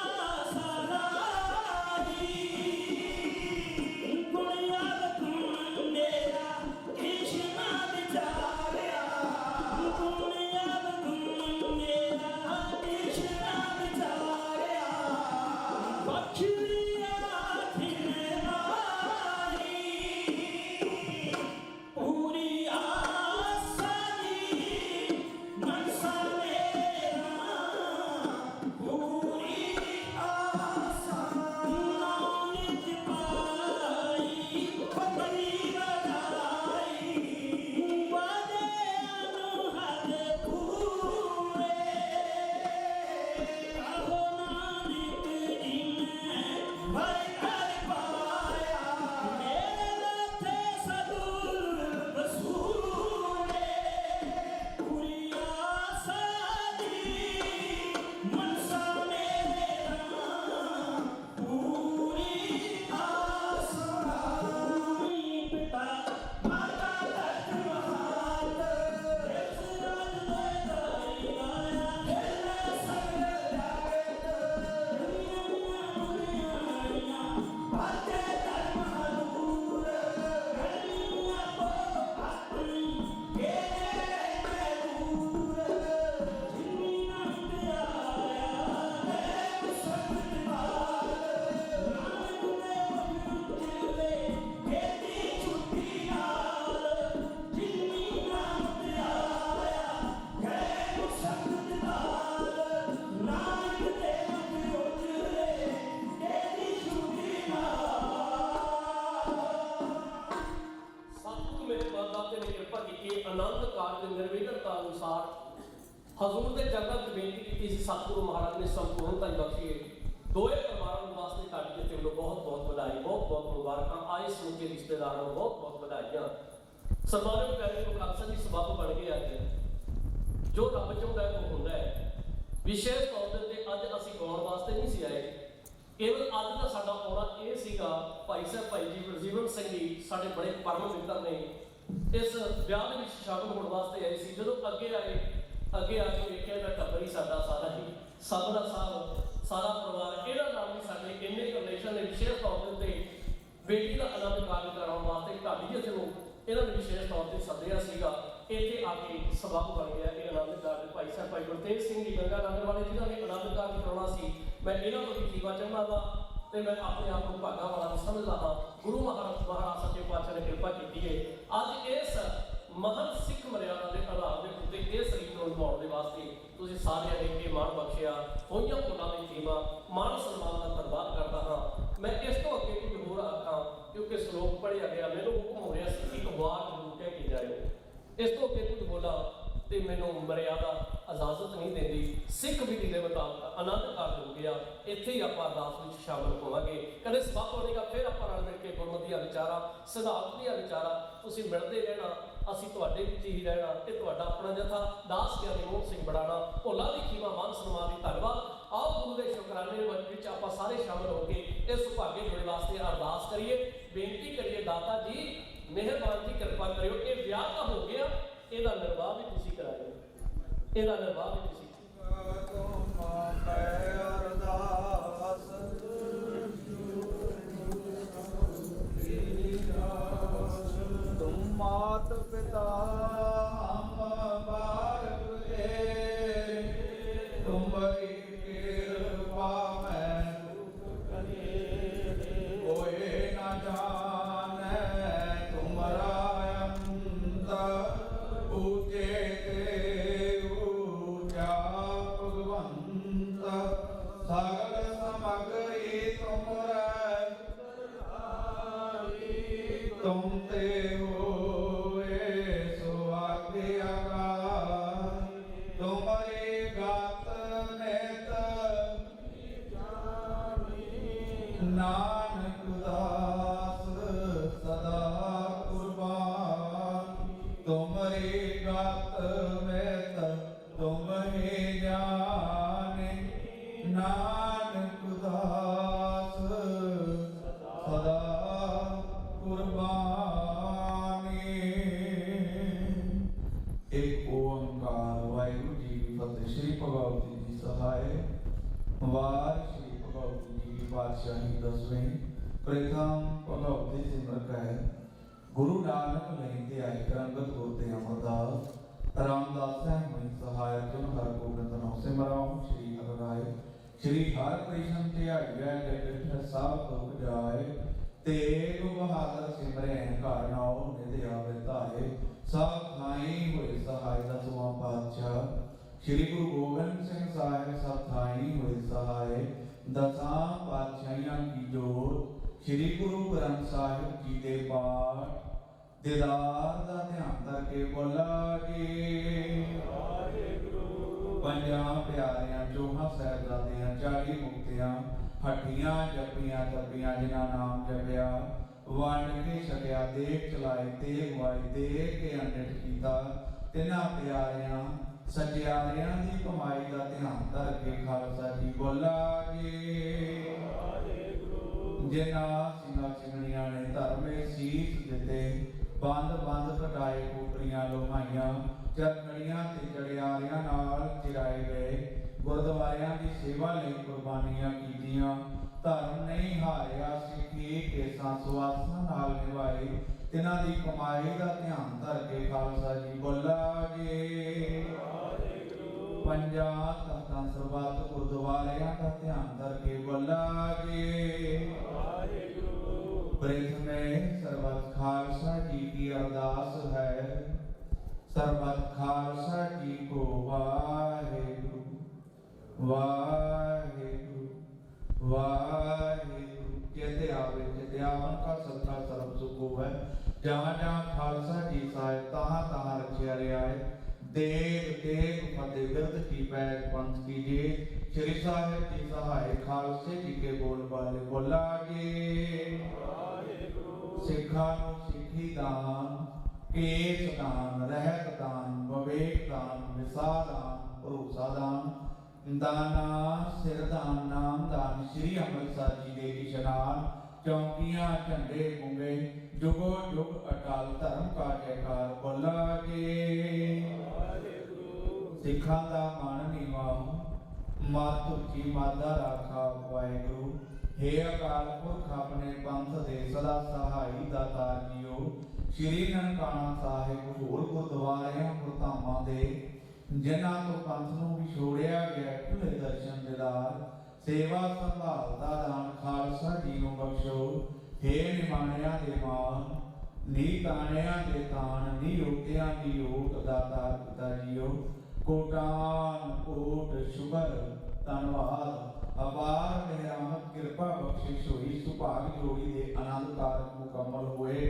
सलाही गुणिया गुण मेरा कृष्णा विचारिया गुणिया गुण मेरा कृष्णा विचारिया बखरिया खिलवाई पूरी आशा दी मनसा मेरा पूरी आशा नानक पाई बड़ी बधाई वादे अनुहद पूरे आहो नानक जी मैं भर कर पाया मेरे माथे सदुल वसूले पूरी आशा दी मनसा मेरा पूरी आशा पिता माता तक महात इस राज में दाई आया खेले सगले जागत दुनिया बाते धर्म दूर गलियां को अपनी गेरे में दूर जिन्नी नाम आया देव सत बाल नानक ने मुझे खेती छुट्टी नाल जिन्नी नाम आया देव सत बाल नानक ने मुझे खेती छुट्टी नाल सतगुरु मेरे बाप-दादे ने किरपा की आनंद काज ਦੇ ਨਿਰਵਿਘਨਤਾ ਅਨੁਸਾਰ ਹਜ਼ੂਰ ਦੇ ਜੰਗਲ ਚ ਬੇਨਤੀ ਕੀਤੀ ਸੀ। ਸਤਿਗੁਰੂ ਮਹਾਰਾਜ ਨੇ ਸੰਪੂਰਨਤਾ ਹੀ ਬਖਸ਼ੀ। ਦੋਏ ਪਰਿਵਾਰਾਂ ਨੂੰ ਵਾਸਤੇ ਕੱਢ ਦਿੱਤੇ ਵੱਲੋਂ ਬਹੁਤ ਬਹੁਤ ਵਧਾਈ, ਬਹੁਤ ਬਹੁਤ ਮੁਬਾਰਕਾਂ। ਆਏ ਸਮੁੱਚੇ ਰਿਸ਼ਤੇਦਾਰਾਂ ਨੂੰ ਬਹੁਤ ਬਹੁਤ ਵਧਾਈਆਂ। ਸਨਮਾਨਿਤ ਪਿਆਰੇ ਨੂੰ ਖਾਲਸਾ ਜੀ ਸਬੱਬ ਬਣ ਗਏ ਅੱਜ। ਜੋ ਰੱਬ ਚਾਹੁੰਦਾ ਹੈ ਉਹ ਹੁੰਦਾ ਹੈ। ਵਿਸ਼ੇਸ਼ ਤੌਰ ਤੇ ਅੱਜ ਅਸੀਂ ਗਾਉਣ ਵਾਸਤੇ ਨਹੀਂ ਸੀ ਆਏ, ਕੇਵਲ ਅੱਜ ਦਾ ਸਾਡਾ ਆਉਣਾ ਇਹ ਸੀਗਾ ਭਾਈ ਸਾਹਿਬ ਭਾਈ ਜੀਵਨ ਸਿੰਘ ਜੀ ਸਾਡੇ ਬੜੇ ਪਰਮ ਮਿੱਤਰ ਨੇ, ਇਸ ਵਿਆਹ ਦੇ ਵਿੱਚ ਸ਼ਾਮਲ ਹੋਣ ਵਾਸਤੇ ਆਏ ਸੀ। ਜਦੋਂ ਅੱਗੇ ਆ ਕੇ ਵੇਖਿਆ ਤਾਂ ਟੱਬਰ ਹੀ ਸਾਡਾ ਸਾਰਾ ਹੀ ਸਭ ਦਾ ਸਾਰਾ ਪਰਿਵਾਰ, ਇਹਦਾ ਨਾਮ ਵੀ ਸਾਡੇ ਇੰਨੇ ਰਿਲੇਸ਼ਨ ਨੇ। ਵਿਸ਼ੇਸ਼ ਤੌਰ ਦੇ ਉੱਤੇ ਬੇਟੀ ਦਾ ਆਨੰਦ ਕਾਰਜ ਕਰਾਉਣ ਵਾਸਤੇ ਢਾਡੀ ਜੀ ਨੂੰ ਇਹਨਾਂ ਨੇ ਵਿਸ਼ੇਸ਼ ਤੌਰ ਤੇ ਸੱਦਿਆ ਸੀਗਾ। ਇੱਥੇ ਆ ਕੇ ਸਬੱਬ ਬਣ ਗਿਆ ਇਹ ਆਨੰਦ ਕਾਰਜ। ਭਾਈ ਸਾਹਿਬ ਭਾਈ ਗੁਰਤੇਜ ਸਿੰਘ ਜੀ ਗੰਗਾ ਨਗਰ ਵਾਲੇ ਜਿਨ੍ਹਾਂ ਨੇ ਆਨੰਦ ਕਾਰਜ ਕਰਾਉਣਾ ਸੀ, ਮੈਂ ਇਹਨਾਂ ਤੋਂ ਵੀ ਜੀਵਾ ਚਾਹੁੰਦਾ ਵਾ ਤੇ ਮੈਂ ਆਪਣੇ ਆਪ ਨੂੰ ਭਾਗਾ ਵਾਲਾ ਸਮਝਦਾ ਹਾਂ। ਗੁਰੂ ਮਹਾਰਾਜ ਸੱਚੇ ਪਾਤਸ਼ਾਹ ਨੇ ਕਿਰਪਾ ਕੀਤੀ ਹੈ ਅੱਜ ਇਸ ਮਹਾਨ ਸਿੱਖ ਮਰਿਆਦਾ ਦੇ ਆਧਾਰ ਦੇ ਉੱਤੇ ਇਸ ਰੀਤ ਨੂੰ ਨਿਭਾਉਣ ਦੇ ਵਾਸਤੇ ਤੁਸੀਂ ਸਾਰਿਆਂ ਨੇ ਇਹ ਮਾਣ ਬਖਸ਼ਿਆ। ਹੋਈਆਂ ਫੁੱਲਾਂ ਦੀ ਖੀਮਾ ਮਾਣ ਸਨਮਾਨ ਦਾ ਧੰਨਵਾਦ ਕਰਦਾ ਹਾਂ। ਮੈਂ ਇਸ ਤੋਂ ਅੱਗੇ ਕੁਝ ਹੋਰ ਆਖਾਂ ਕਿਉਂਕਿ ਸ਼ਲੋਕ ਪੜ੍ਹਿਆ ਗਿਆ, ਮੈਨੂੰ ਹੁਕਮ ਹੋ ਰਿਹਾ ਸੀ ਇੱਕ ਵਾਰ ਜ਼ਰੂਰ ਕਹਿ ਕੇ ਜਾਇਓ। ਇਸ ਤੋਂ ਅੱਗੇ ਕੁਝ ਬੋਲਾਂ ਤੇ ਮੈਨੂੰ ਮਰਿਆਦਾ ਇਜਾਜ਼ਤ ਨਹੀਂ ਦਿੰਦੀ। ਸਿੱਖ ਵਿਧੀ ਦੇ ਮੁਤਾਬਕ ਆਨੰਦ ਕਾਰਜ ਹੋ ਗਿਆ, ਇੱਥੇ ਹੀ ਆਪਾਂ ਅਰਦਾਸ ਵਿੱਚ ਸ਼ਾਮਲ ਹੋਵਾਂਗੇ। ਕਦੇ ਸਬੱਬ ਹੋਵੇਗਾ ਫਿਰ ਆਪਾਂ ਨਾਲ ਮਿਲ ਕੇ ਗੁਰਮਤਿ ਦੀਆਂ ਵਿਚਾਰਾਂ ਸਿਧਾਂਤ ਦੀਆਂ ਵਿਚਾਰਾਂ ਤੁਸੀਂ ਮਿਲਦੇ ਰਹਿਣਾ, ਅਸੀਂ ਤੁਹਾਡੇ ਵਿੱਚ ਹੀ ਰਹਿਣਾ। ਤੇ ਤੁਹਾਡਾ ਆਪਣਾ ਜਥਾ ਦਾਸ ਗਿਆਨੀ ਮੋਹਨ ਸਿੰਘ ਬੜਾਣਾ ਭੋਲਾ ਦੀ ਖੀਮਾ ਮਾਨ ਸਨਮਾਨ ਦੀ ਧੰਨਵਾਦ। ਆਓ ਗੁਰੂ ਦੇ ਸ਼ੁਕਰਾਨੇ ਵਿੱਚ ਆਪਾਂ ਸਾਰੇ ਸ਼ਾਮਲ ਹੋ ਕੇ ਇਸ ਸੁਭਾਗੇ ਜੋੜੇ ਵਾਸਤੇ ਅਰਦਾਸ ਕਰੀਏ, ਬੇਨਤੀ ਕਰੀਏ ਦਾਤਾ ਜੀ ਮਿਹਰਬਾਨ ਜੀ ਕਿਰਪਾ ਕਰਿਓ। ਇਹ ਵਿਆਹ ਤਾਂ ਹੋ ਗਿਆ, ਇਹਦਾ ਨਿਰਵਾਹ ਵੀ ਤੁਸੀਂ ਕਰਾਇਓ, ਇਹਦਾ ਨਿਰਵਾਹ ਵੀ ਤੁਸੀਂ तुम मात पिता हम बालक तेरे, तुम्हारी कृपा में कोई न जाने तुम्हारा अंत ऊंचे ते ऊंचा भगवंत सगल समग्री तुमरा तुम ते होए सो आज्ञाकार तुम्हारी गात नेत नानक दास सदा कुर्बान तुम्हारी गात नेत तुम ही जाने नानक दास सदा कुर्बानी। एक ओंकार वाहिगुरु जी की फतेह। श्री भगवती जी सहाय। वाह पातशाही 10वीं प्रथम भगवती सिमरत है गुरु नानक लेते आए करंगत होते अमरदास रामदास मुनि सहाय तुम हर गोबिंद नाम सिमराओ श्री हरिराय श्री हर कृष्ण ध्याया जगत सब दुख जाए तेग बहादुर सिमरे घर नाओ निधि आवे धाए सब थाई हुए सहाय 10वां पातशाह श्री गुरु गोबिंद सिंह साहिब सब थाई हुए सहाय 10 पातशाहियां की जोत श्री गुरु ग्रंथ साहिब जी दे पाठ दीदार दा ध्यान करके बोला जी पंजां प्यारियां चौहां साहिबजादियां 40 मुक्तियां हट्टियां जपियां तपियां जिन्हां नाम जपिया वंड के छकिया देख चलाए तेग वाई देख के अनट कीता तिन्हां प्यारियां सचियारियां दी कमाई दा ध्यान करके खालसा जी बोला जी जिन्हां सिंघां सिंघणियां ने धर्मे सीस दिते बंद बंद कटाए कोपरियां लोहाइयां चरखड़ियां ते चढ़ियारियां नाल चिराए गए गुरुद्वारियां दी सेवा लई कुर्बानियां कीतियां धर्म नहीं हारिया सिੱਖੀ केसां सुआसां नाल निभाई तिन्हां दी कमाई दा ध्यान धर के खालसा जी बोला जी पंजां तख्तां सरबत गुरुद्वारियां दा ध्यान धर के बोला जी प्रथम में सर्वत खालसा जी की अरदास है सर्वत खालसा जी को वाहेगुरु वाहेगुरु वाहेगुरु कहते आवे कहते आवन का सदका सर्व सुख होवे जहाँ जहाँ खालसा जी साहिब तहाँ तहाँ रखिया रहा है देव देव फतेह विरद की पैर पंथ कीजिए श्री साहिब जी सहाय खालसे जी के बोल वाले बोला जी सिखा सिखी दान केस दान रहत दान विवेक दान विसार दान भरोसा दान दाना सिर दान नाम दान श्री अमृतसर जी दे इशनान चौकियां झंडे गुंगे जुगो जुग अटल धर्म का जयकार बोला जी सिखा दा मन नीवा मत उची मादा राखा वाहेगुरु हे अकाल पुरख अपने पंथ दे सदा सहाई दातार जीओ श्री ननकाना साहिब होर गुरुद्वारियां गुरधामां दे जिन्हां तो पंथ नूं विछोड़िया गया खुले दर्शन दीदार सेवा संभाल दा दान खालसा जी नूं बख्शो हे निमाणियां दे मान नी ताणियां दे ताण नी योगियां दी योग दातार पिता जीओ कोटान कोट शुगर धन्यवाद अपार मेहरामत कृपा बख्शिश हुई सुभाग जोड़ी दे आनंद कारक मुकम्मल हुए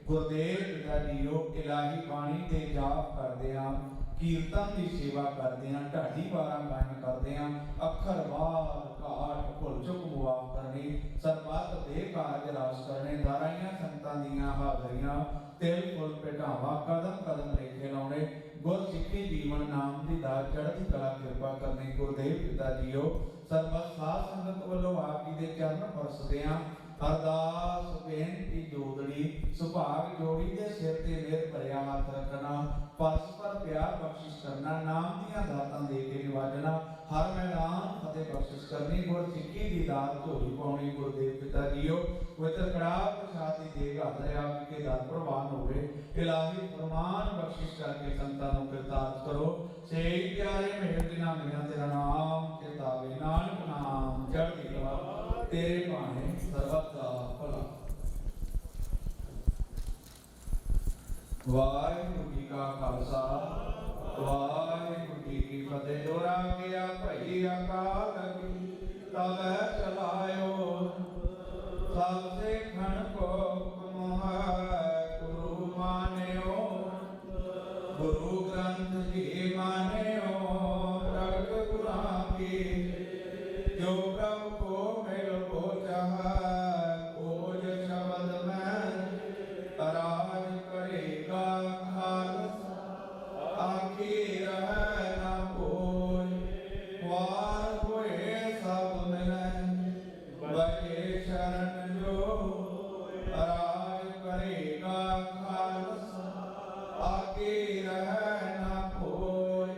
गुरुदेव पिता जीओ इलाही बाणी दे जाप करदे हां कीर्तन की सेवा करदे हां ढाडी वारां गायन करदे हां अखर वार घाट भुल चुक मुआफ करनी सरबत दे कारज रास करने दाराइयां संतां दियां हाजरियां तिल फुल पिटावा कदम कदम लेके लाउने गुर सिੱਖੀ जीवन नाम दी दात चढ़ती कला कृपा करनी गुरुदेव पिता जीओ सरबत साध संगत ਵੱਲੋਂ ਆਪ ਜੀ ਦੇ ਚਰਨ ਪਰਸਦੇ ਆਂ अरदास बेनती जोदड़ी सुभाग जोड़ी दे सिर ते मेर भरिया हाथ रखना परस्पर प्यार बख्शिश करना नाम दियां दातां दे के निवाजना हर मैदान फतेह बख्शिश करनी गुर सिੱਖੀ दी दात झोली पाउणी गुरुदेव पिता जीओ पवित्र कड़ाह प्रसाद दी देग हाथ आप के दर प्रवान होवे इलाही फरमान बख्शिश करके संतां नूं कृतार्थ करो सेई प्यारे मेहर दिना मिला तेरा नाम चितावे नानक नाम चढ़ती कला तेरे भाने सर्वत का भला वाहिगुरु जी का खालसा वाहिगुरु जी की फतेह दोहरा गया भई अकाल तब चलायो सबसे खण को हुक्म गुरु मान्यो गुरु ग्रंथ जी मान्यो प्रगट गुरां की जो प्रभु को मिल को चाहा खोज शब्द में राज करेगा खालसा आखिर है ना कोई वार हुए सब मिले बचे शरण जो राज करेगा खालसा आखिर है ना कोई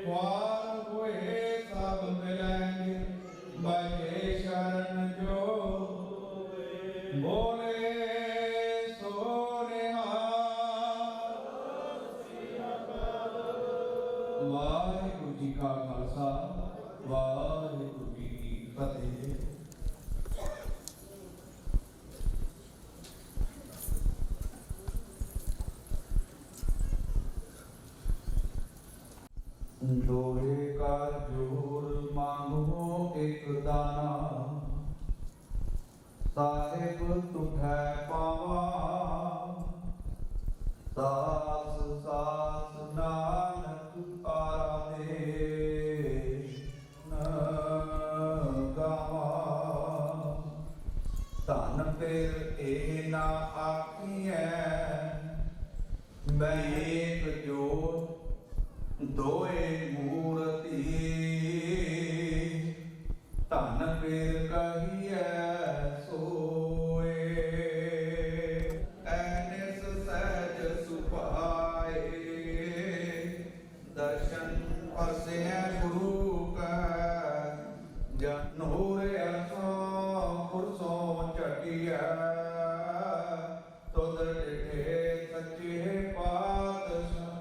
वार हुए सब मिलेंगे बचे ਸਾਹਿਬ ਤੁਠੈ ਪਾਵਾ ਸਾਸ ਸਾਸ ਨਾਨਕ ਆਰਾਧੇ ਨ ਗਾਵਾ ਧਨ ਫਿਰ ਇਹ ਨਾ ਆਖੀਐ ਮੈਂ ਏਕ ਜੋਤ ਦੋਏ ਮੂਰਤੀ ਧਨ ਫਿਰ ਕਹੀਐ ਸੋਏ ਐਨਿਸ ਸਹਿਜ ਸੁਭਾਏ ਦਰਸ਼ਨ ਪਰਸੈ ਗੁਰੂ ਕੈ ਜਨ ਹੋਰੇ ਅਸੋ ਪੁਰਸੋਂ ਝਟਿਐ ਤੁਧ ਡਿਠੇ ਸੱਚੇ ਪਾਤਸ਼ਾਹ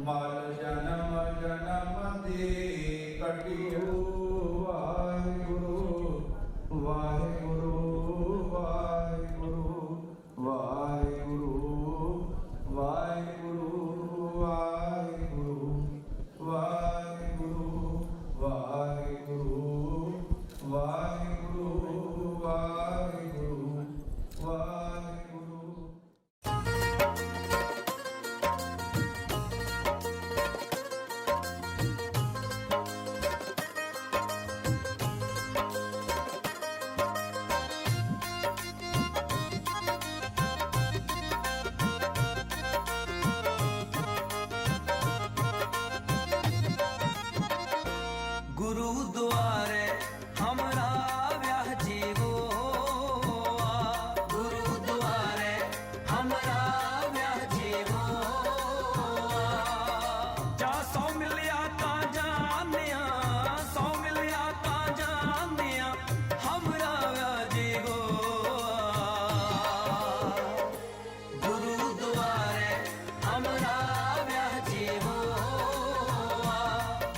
ਮਲ ਜਨਮ ਜਨਮ ਦੀ ਕਟਿਓ ਵਾਹਿਗੁਰੂ ਵਾਹਿਗੁਰੂ ਵਾਹਿਗੁਰੂ ਵਾਹਿਗੁਰੂ ਵਾਹਿਗੁਰੂ ਵਾਹਿਗੁਰੂ ਵਾਹਿਗੁਰੂ ਵਾਹਿਗੁਰੂ ਵਾਹਿਗੁਰੂ ਵਾਹਿਗੁਰੂ ਵਾਹਿਗੁਰੂ गुरु द्वारे हमरा व्याह जीवो गुरु द्वारे हमरा व्याह जीवो जा सौ मिलिया ता जानिया सौ मिलिया ता जानिया हमरा व्याह जीवो गुरु द्वारे हमरा व्याह जीवो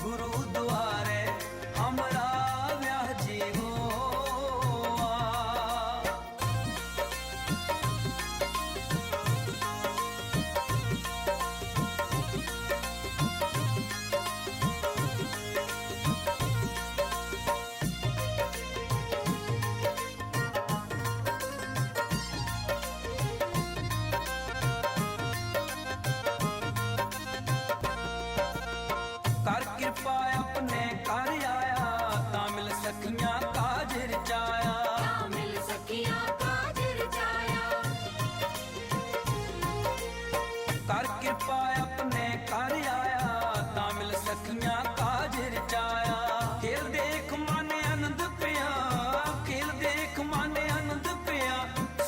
गुरु द्वारे हमरा व्याह जीवो कर कृपा अपने कर आया तामिल सखियां काज रचाया ਤਾਮਿਲ ਸਖੀਆਂ ਕਾਜ ਰਚਾਇਆ कर कृपा अपने कर आया तामिल सखियां काज रचाया खेल देख माने आनंद पिया खेल देख माने आनंद पिया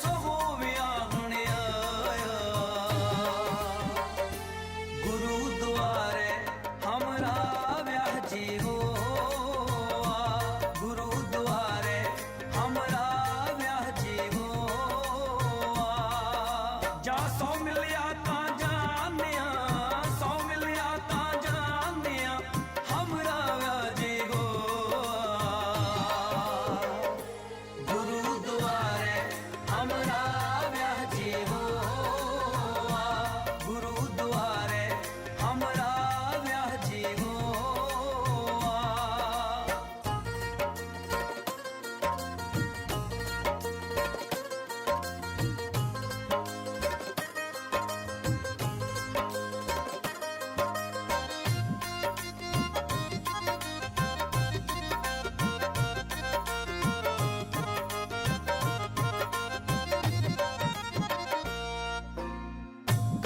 सो होविया हुण आया गुरु द्वारे हमरा व्याह जीवो गुरु द्वारे हमरा व्याह जीवो जा सौ मिलिया ता जानिया सौ मिलिया ता जानिया हमरा व्याह जीवो गुरु द्वारे हमरा व्याह जीवो गुरु द्वारे हमरा व्याह जीवो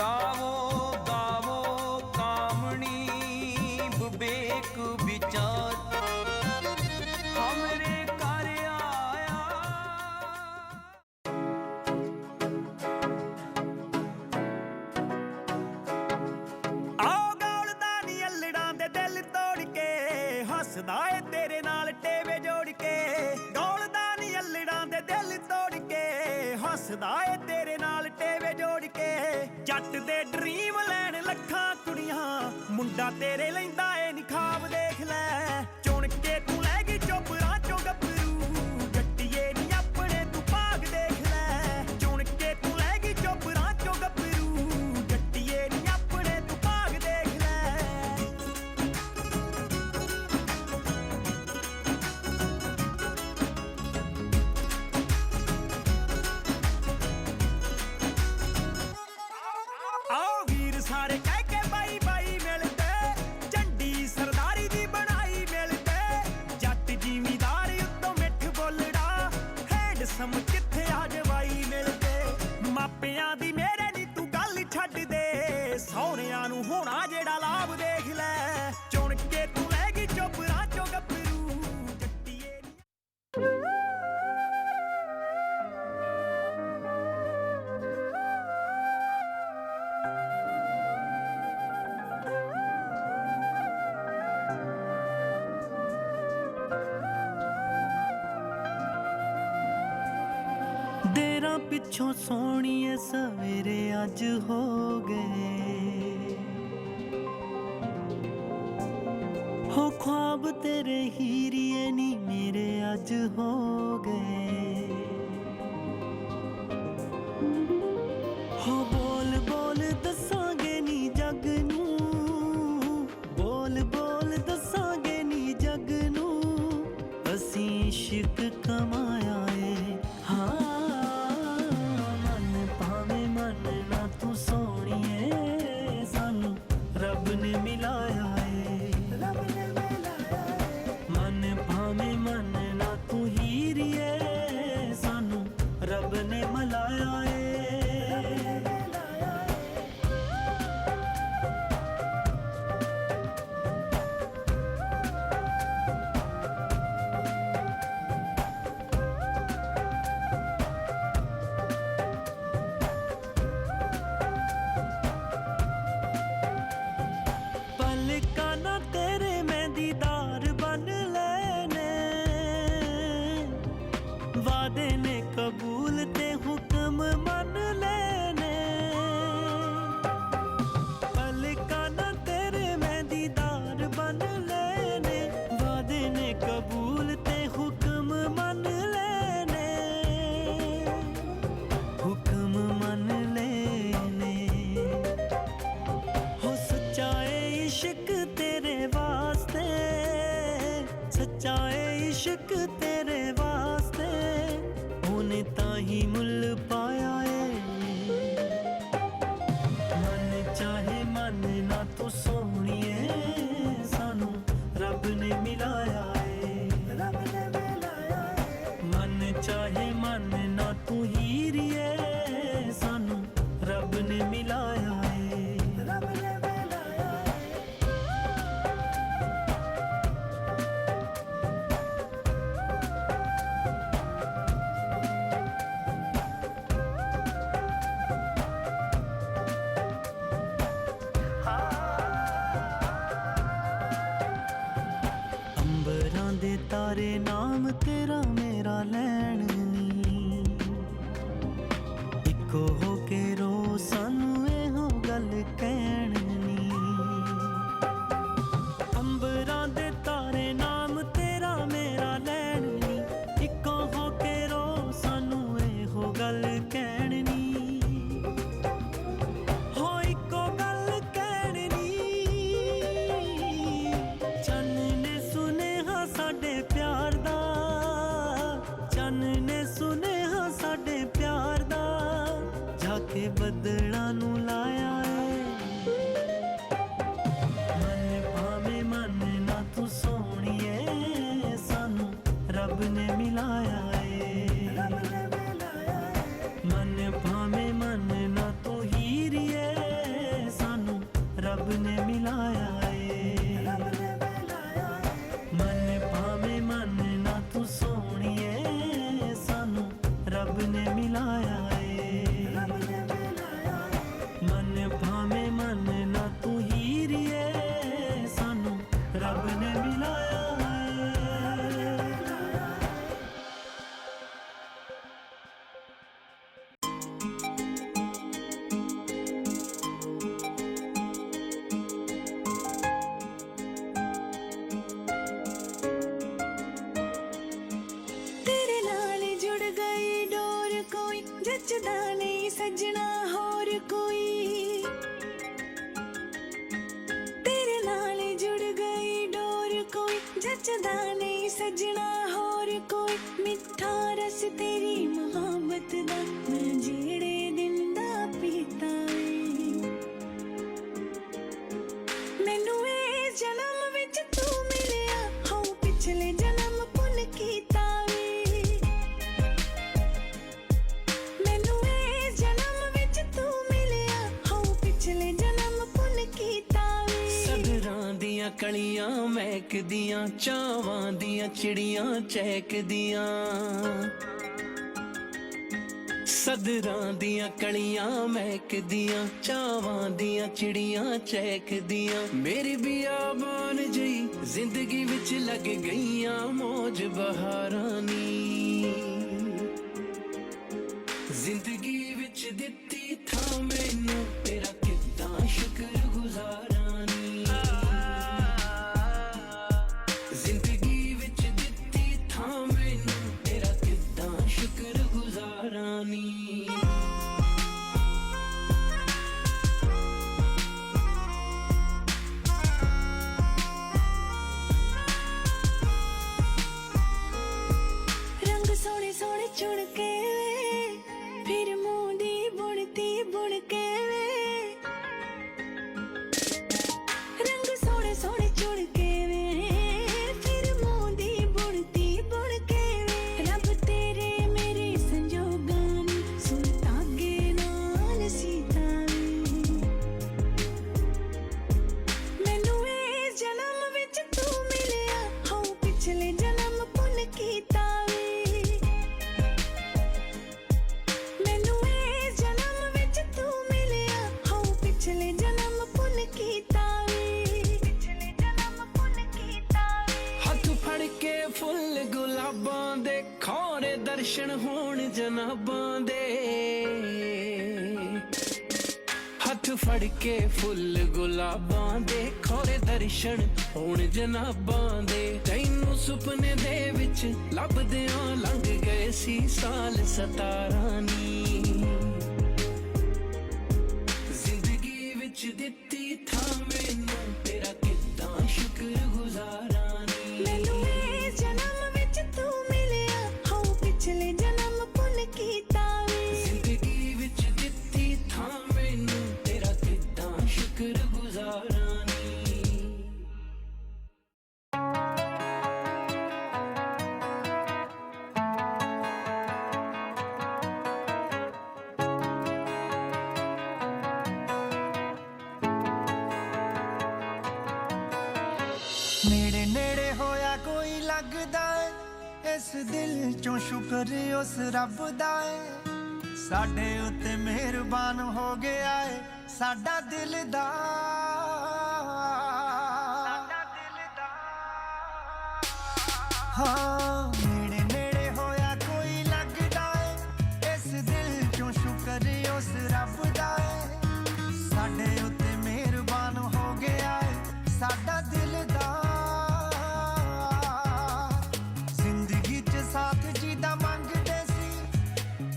गावो गावो कामणी विवेक विचार हमरे कर आया ਆਓ ਗੌਲਦਾ ਨੀ ਅਲੜਾਂ ਦੇ ਦਿਲ ਤੋੜ ਕੇ ਹੱਸਦਾ ਏ ਤੇਰੇ ਨਾਲ ਟੇਵੇ ਜੋੜ ਕੇ ਗੌਲਦਾ ਨੀ ਅਲੜਾਂ ਦੇ ਦਿਲ ਤੋੜ ਕੇ ਹੱਸਦਾ ਏ ਤੇਰੇ ਨਾਲ ਟੇਵੇ ਜੋੜ ਕੇ ਜੱਟ ਦੇ ਡ੍ਰੀਮ ਲੈਣ ਲੱਖਾਂ ਕੁੜੀਆਂ ਮੁੰਡਾ ਤੇਰੇ ਲੈਂਦਾ ਏ ਨੀ ਖਾਬ ਦੇਖ ਲੈ ਚੁਣ ਕੇ ਤੂੰ ਲੈ ਗਈ ਚੋਪਰਾਂ ਚੋਂ ਗੱਭਰੂ ਜੱਟੀਏ ਨੀ ਆਪਣੇ ਤੂੰ ਭਾਗ ਦੇਖ ਲੈ ਚੁਣ ਕੇ ਤੂੰ ਲੈ ਗਈ ਚੋਪਰਾਂ ਚੋਂ ਗੱਭਰੂ ਜੱਟੀਏ ਨੀ ਆਪਣੇ ਤੂੰ ਭਾਗ ਦੇਖ ਲੈ ਕਸਮ ਕਿੱਥੇ ਆ ਜਵਾਈ ਮਿਲਦੇ ਮਾਪਿਆਂ ਦੀ ਮੇਰੇ ਨੀ ਤੂੰ ਗੱਲ ਛੱਡ ਦੇ ਸਹੁਰਿਆਂ ਨੂੰ ਹੋਣਾ ਜਿਹੜਾ ਲਾਭ ਦੇਖ ਲੈ ਚੁਣ ਕੇ ਤੂੰ ਲੈ ਗਈ ਚੋਪਰਾਂ ਚੋਂ ਗੱਭਰੂ ਜੱਟੀਏ ਦੇਰਾਂ ਪਿੱਛੋਂ ਸੋਹਣੀਏ ਸਵੇਰੇ ਅੱਜ ਹੋ ਗਏ ਹੋ ख्वाब तेरे हीरिए नी मेरे आज हो गए हो बोल बोल दसांगे नी जग नू बोल बोल दसांगे नी जग नू असीं इश्क कमाया है हाँ मन भावे मन ना तू सोहणीए सानू रब ने मिलाया मन भावे मन ना तू हीरिए सानू रब ने मिलाया पलका ना तेरे मैं दीदार बन लेने वादे ने कबूल ते हुक्म मन लेने पलका ना तेरे मैं दीदार बन लेने वादे ने कबूल ते हुक्म मन लेने हुक्म मन लेने हो सच्चाए इश्क तेरे वास्ते सच्चाए इश्क तेरे वास्ते होने ताही मुल पाया है मन चाहे मन ना तू सोहणीए सानू रब ने मिलाया है मन चाहे मन ना तू हीरिए सानू रब ने मिलाया है अंबरां दे तारे नाम तेरा मेरा लैण नी इको हो के रो सानू एहो गल कहण नी अंबरां दे तारे नाम तेरा मेरा लैण नी इको हो के रो सानू एहो गल कहण नी हो इको गल कहण नी चन्न ने सुनेहा साडे प्यार दा चन्न ने सुनेहा साडे प्यार दा जाके बदलां नू लाया मन भावे मन ना तू सोहणीए सानू रब ने मिलाया मन भावे मन ना तू हीरिए सानू रब ने मिलाया मन भावे मन ना तू सोहणीए सानू रब ने मिलाया मन भावे मन ना तू हीरिए सानू रब ने मिलाया तेरे नाल जुड़ गई डोर कोई जचदा नहीं सजना होर कोई तेरे नाल जुड़ गई डोर कोई जचदा नहीं सजना होर कोई मिठा रस तेरी मोहब्बत दा मैं जेड़े दिन दा पीता मैनू इस जन्म विच तू मिलिया हाँ पिछले जन्म पुन कीता वे ਕਲੀਆਂ ਮਹਿਕਦੀਆਂ ਚਾਵਾਂ ਦੀਆਂ ਚਿੜੀਆਂ ਚਹਿਕਦੀਆਂ ਸਦਰਾਂ ਦੀਆਂ ਕਲੀਆਂ ਮਹਿਕਦੀਆਂ ਚਾਵਾਂ ਦੀਆਂ ਚਿੜੀਆਂ ਚਹਿਕਦੀਆਂ ਮੇਰੀ ਬਿਆਬਾਨ ਜਈ ਜ਼ਿੰਦਗੀ ਵਿੱਚ ਲੱਗ ਗਈਆਂ ਮੌਜ ਬਹਾਰਾਂ ਨੀ ਜ਼ਿੰਦਗੀ ਵਿੱਚ ਦਿੱਤੀ ਥਾਂ ਮੈਨੂੰ ਤੇਰਾ ਕਿੱਦਾਂ ਸ਼ੁਕਰਗੁਜ਼ਾਰਾਂ ਨੀ ਜ਼ਿੰਦਗੀ ਵਿੱਚ ਦਿੱਤੀ ਥਾਂ ਮੈਨੂੰ ਤੇਰਾ ਕਿੱਦਾਂ ਸ਼ੁਕਰਗੁਜ਼ਾਰਾਂ ਨੀ रंग सोने सोने चुन के फिर मूंदी बुनती बुन के रंग सोने सोने चुन के फिर मूंदी बुनती बुन के रब तेरे मेरे संजोगानी सुर धागे नाल सीता मैनू इस जन्म विच तू मिलिया हाँ पिछले जन्म पुन कीता ਫੁੱਲ ਗੁਲਾਬਾਂ ਦੇ ਖੋਰੇ ਦਰਸ਼ਨ ਹੋਣ ਜਨਾਬਾਂ ਦੇ ਹੱਥ ਫੜ ਕੇ ਫੁੱਲ ਗੁਲਾਬਾਂ ਦੇ ਖੋਰੇ ਦਰਸ਼ਨ ਹੋਣ ਜਨਾਬਾਂ ਦੇ ਤੈਨੂੰ ਸੁਪਨੇ ਦੇ ਵਿੱਚ ਲੱਭਦਿਆਂ ਲੰਘ ਗਏ ਸੀ ਸਾਲ 17 ਨੀ ਜ਼ਿੰਦਗੀ ਵਿੱਚ ਦਿੱਤੀ ਥਾਂ ਮੈਨੂੰ ਤੇਰਾ ਕਿੱਦਾਂ ਸ਼ੁਕਰਗੁਜ਼ਾਰਾਂ ਨੀ ਮੈਨੂੰ ਇਸ ਜਨਮ ਵਿੱਚ ਤੂੰ ਮਿਲਿਆ ਹਾਂ ਪਿਛਲੇ ਜਨਮ ਪੁੰਨ ਕੀਤਾ ਜ਼ਿੰਦਗੀ ਵਿੱਚ ਦਿੱਤੀ ਥਾਂ ਮੈਨੂੰ ਤੇਰਾ ਕਿੱਦਾਂ ਸ਼ੁਕਰਗੁਜ਼ਾਰਾਂ ਨੀ ਨੇੜੇ ਨੇੜੇ ਹੋਇਆ ਕੋਈ ਲੱਗਦਾ ਏ ਇਸ ਦਿਲ ਚੋਂ ਸ਼ੁਕਰ ਉਸ ਰੱਬ ਦਾ ਏ ਸਾਡੇ ਉੱਤੇ ਮਿਹਰਬਾਨ ਹੋ ਗਿਆ ਏ ਸਾਡਾ ਦਿਲਦਾਰ ਹਾਂ ਨੇੜੇ ਨੇੜੇ ਹੋਇਆ ਕੋਈ ਲੱਗਦਾ ਏ ਇਸ ਦਿਲ ਚੋਂ ਸ਼ੁਕਰ ਉਸ ਰੱਬ ਦਾ ਏ ਸਾਡੇ ਉੱਤੇ ਮਿਹਰਬਾਨ ਹੋ ਗਿਆ ਏ ਸਾਡਾ ਦਿਲਦਾਰ ਜ਼ਿੰਦਗੀ 'ਚ ਸਾਥ ਜੀ ਦਾ ਮੰਗਦੇ ਸੀ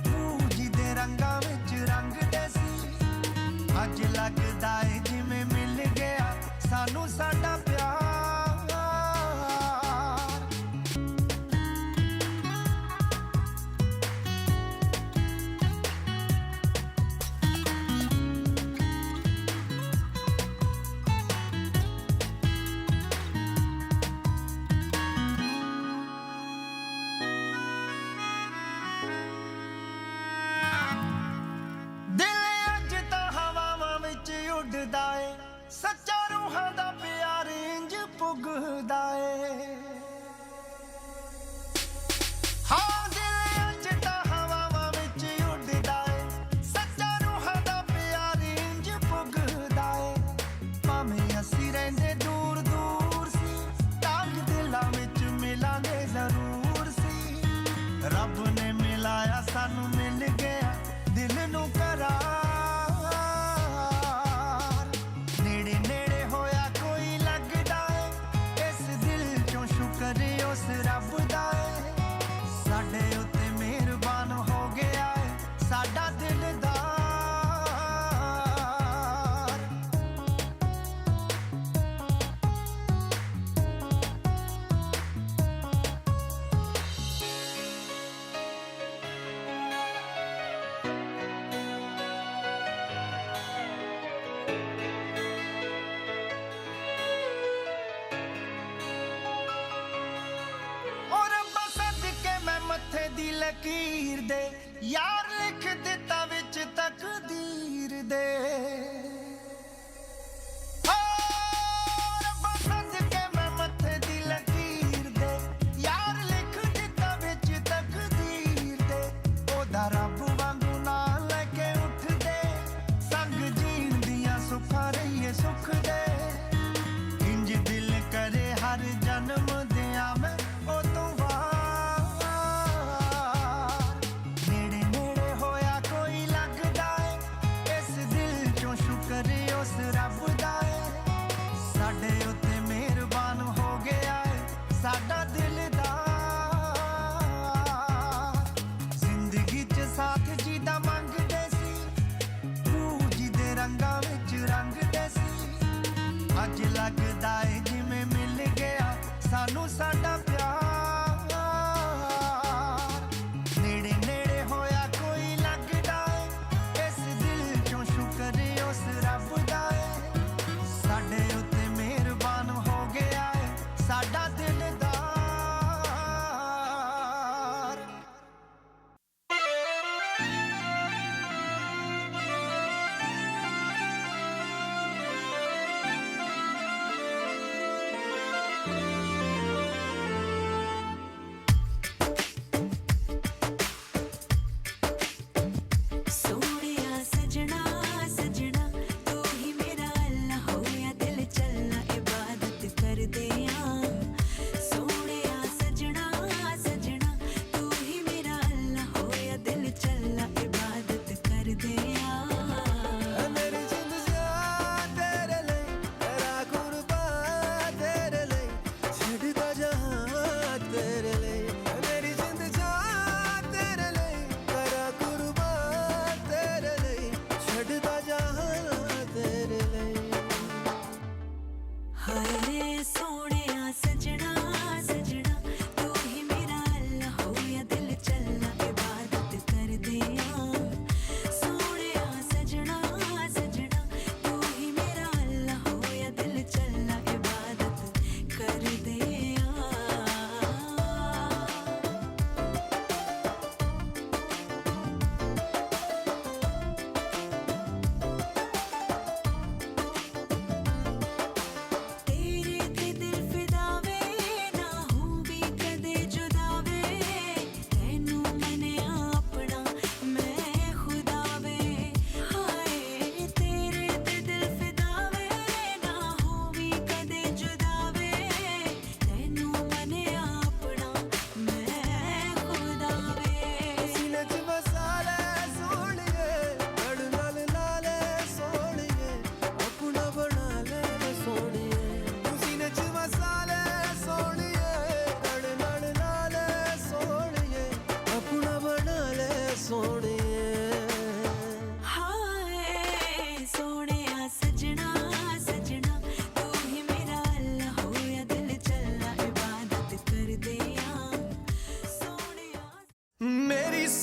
ਤੂੰ ਜੀ ਦੇ ਰੰਗਾਂ ਵਿੱਚ ਰੰਗਦੇ ਸੀ ਅੱਜ ਲੱਗਦਾ ਏ ਜਿਵੇਂ ਮਿਲ ਗਿਆ ਸਾਨੂੰ ਸਾਡਾ ਪਿਆਰ ਉੱਡਦਾ ਏ ਸੱਚਾ ਰੂਹਾਂ ਦਾ ਪਿਆਰ ਇੰਜ ਪੁੱਗਦਾ ਏ ਹਾਂ ਦਿਲ ਅੱਜ ਤਾਂ ਹਵਾਵਾਂ ਵਿੱਚ ਉੱਡਦਾ ਏ ਸੱਚਾ ਰੂਹਾਂ ਦਾ ਪਿਆਰ ਇੰਜ ਪੁੱਗਦਾ ਏ ਭਾਵੇਂ ਅਸੀਂ ਰਹਿੰਦੇ ਦੂਰ ਦੂਰ ਸੀ ਤਾਂਗ ਦਿਲਾਂ ਵਿੱਚ ਮਿਲਾਂਗੇ ਜ਼ਰੂਰ ਸੀ ਰੱਬ ਨੇ ਮਿਲਾਇਆ ਸਾਨੂੰ ਮਿਲ ਗਿਆ ਦਿਲ ਨੂੰ ਕਰਾਰ ਉਸ ਰੱਬ ਦਾ ਏ ਸਾਡੇ ਉੱਤੇ ਮਿਹਰਬਾਨ ਹੋ ਗਿਆ ਏ ਸਾਡਾ ਦਿਲਦਾਰ ਮੱਥੇ ਦੀ ਲਕੀਰ ਦੇ ਯਾਰ ਲਿਖ ਦਿੱਤਾ ਵਿੱਚ ਤਕਦੀਰ ਦੇ ਰੱਬਾ ਸੱਜ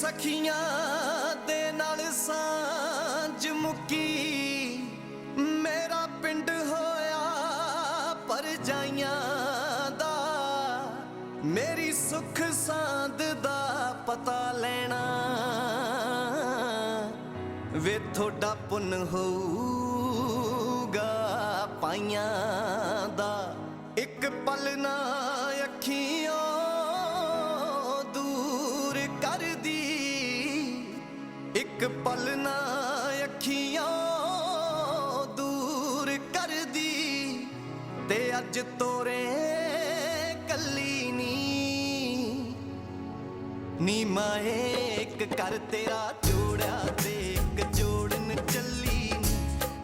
सखियां दे नाल सांझ मुक्की मेरा पिंड होया परजाइयां दा मेरी सुख सांद दा पता लेना वे थोड़ा पुन होऊगा पाइयां दा एक पल ना अखियों दूर कर दी एक पल ना अखियों दूर कर दी ते अज तोरे कली नी माए एक कर तेरा जोड़ा ते एक जोड़न चली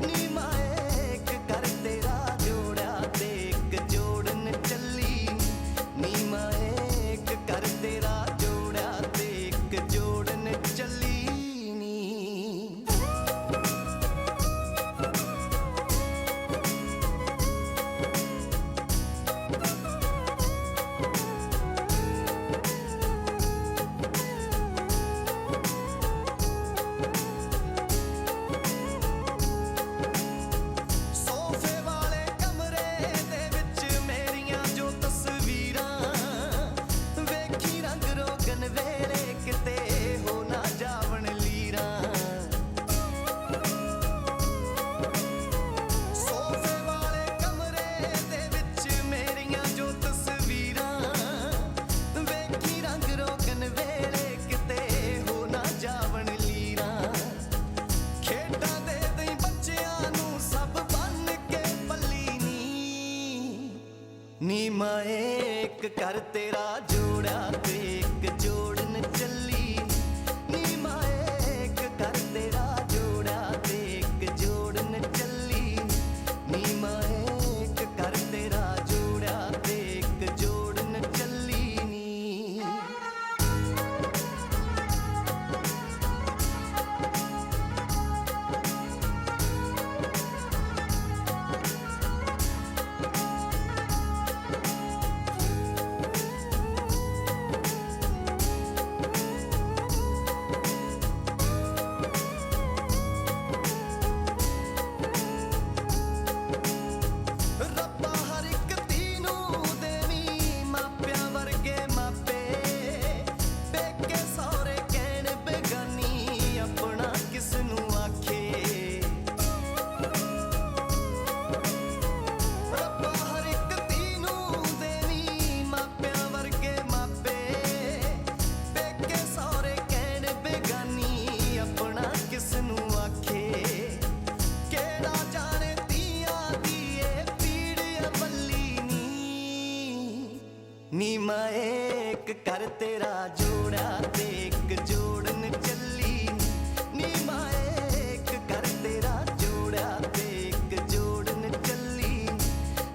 नी माए एक कर तेरा जोड़ा ते एक जोड़न चली नी माए एक कर तेरा जोड़ा ते एक जोड़न चली नी सोफे वाले कमरे दे विच मेरियां जो तस्वीरां वेखी रंग रोगन वेले किते हो ना जावण लीरां सोफे वाले कमरे दे विच मेरियां जो तस्वीरां वेखी रंग रोगन वेले किते हो ना जावण लीरां खेडां दे दई बच्चियां नूं सब बन के पल्ली नी माए एक कर तेरा जोड़ा ते एक जोड़न चली नी माए एक कर तेरा जोड़ा ते एक जोड़न चली नी माए एक कर तेरा जोड़ा ते एक जोड़न चली नी ਰੱਬਾ ਹਰ ਇੱਕ ਧੀ ਨੂੰ ਦੇਵੀਂ ਮਾਪਿਆਂ ਵਰਗੇ ਮਾਪੇ ਪੇਕੇ ਸਹੁਰੇ ਕਹਿਣ ਬੇਗਾਨੀ ਆਪਣਾ ਕਿਸ ਨੂੰ ਆਖੇ ਰੱਬਾ ਹਰ ਇੱਕ ਧੀ ਨੂੰ ਦੇਵੀਂ ਮਾਪਿਆਂ ਵਰਗੇ ਮਾਪੇ ਪੇਕੇ ਸਹੁਰੇ ਕਹਿਣ ਬੇਗਾਨੀ ਆਪਣਾ ਕਿਸ ਨੂੰ ਆਖੇ ਕਿਹੜਾ ਜਾਣੇ ਧੀਆਂ ਦੀ ਇਹ ਪੀੜ ਅਵੱਲੀ ਨੀ ਮਾਏ ਇੱਕ ਕਰ ਤੇਰਾ ਜੋੜਾ ਤੇ ਇੱਕ ਜੋੜਨ ਚੱਲੀ ਨੀ ਮਾਏ ਇੱਕ ਕਰ ਤੇਰਾ ਜੋੜਾ ਤੇ ਇੱਕ ਜੋੜਨ ਚੱਲੀ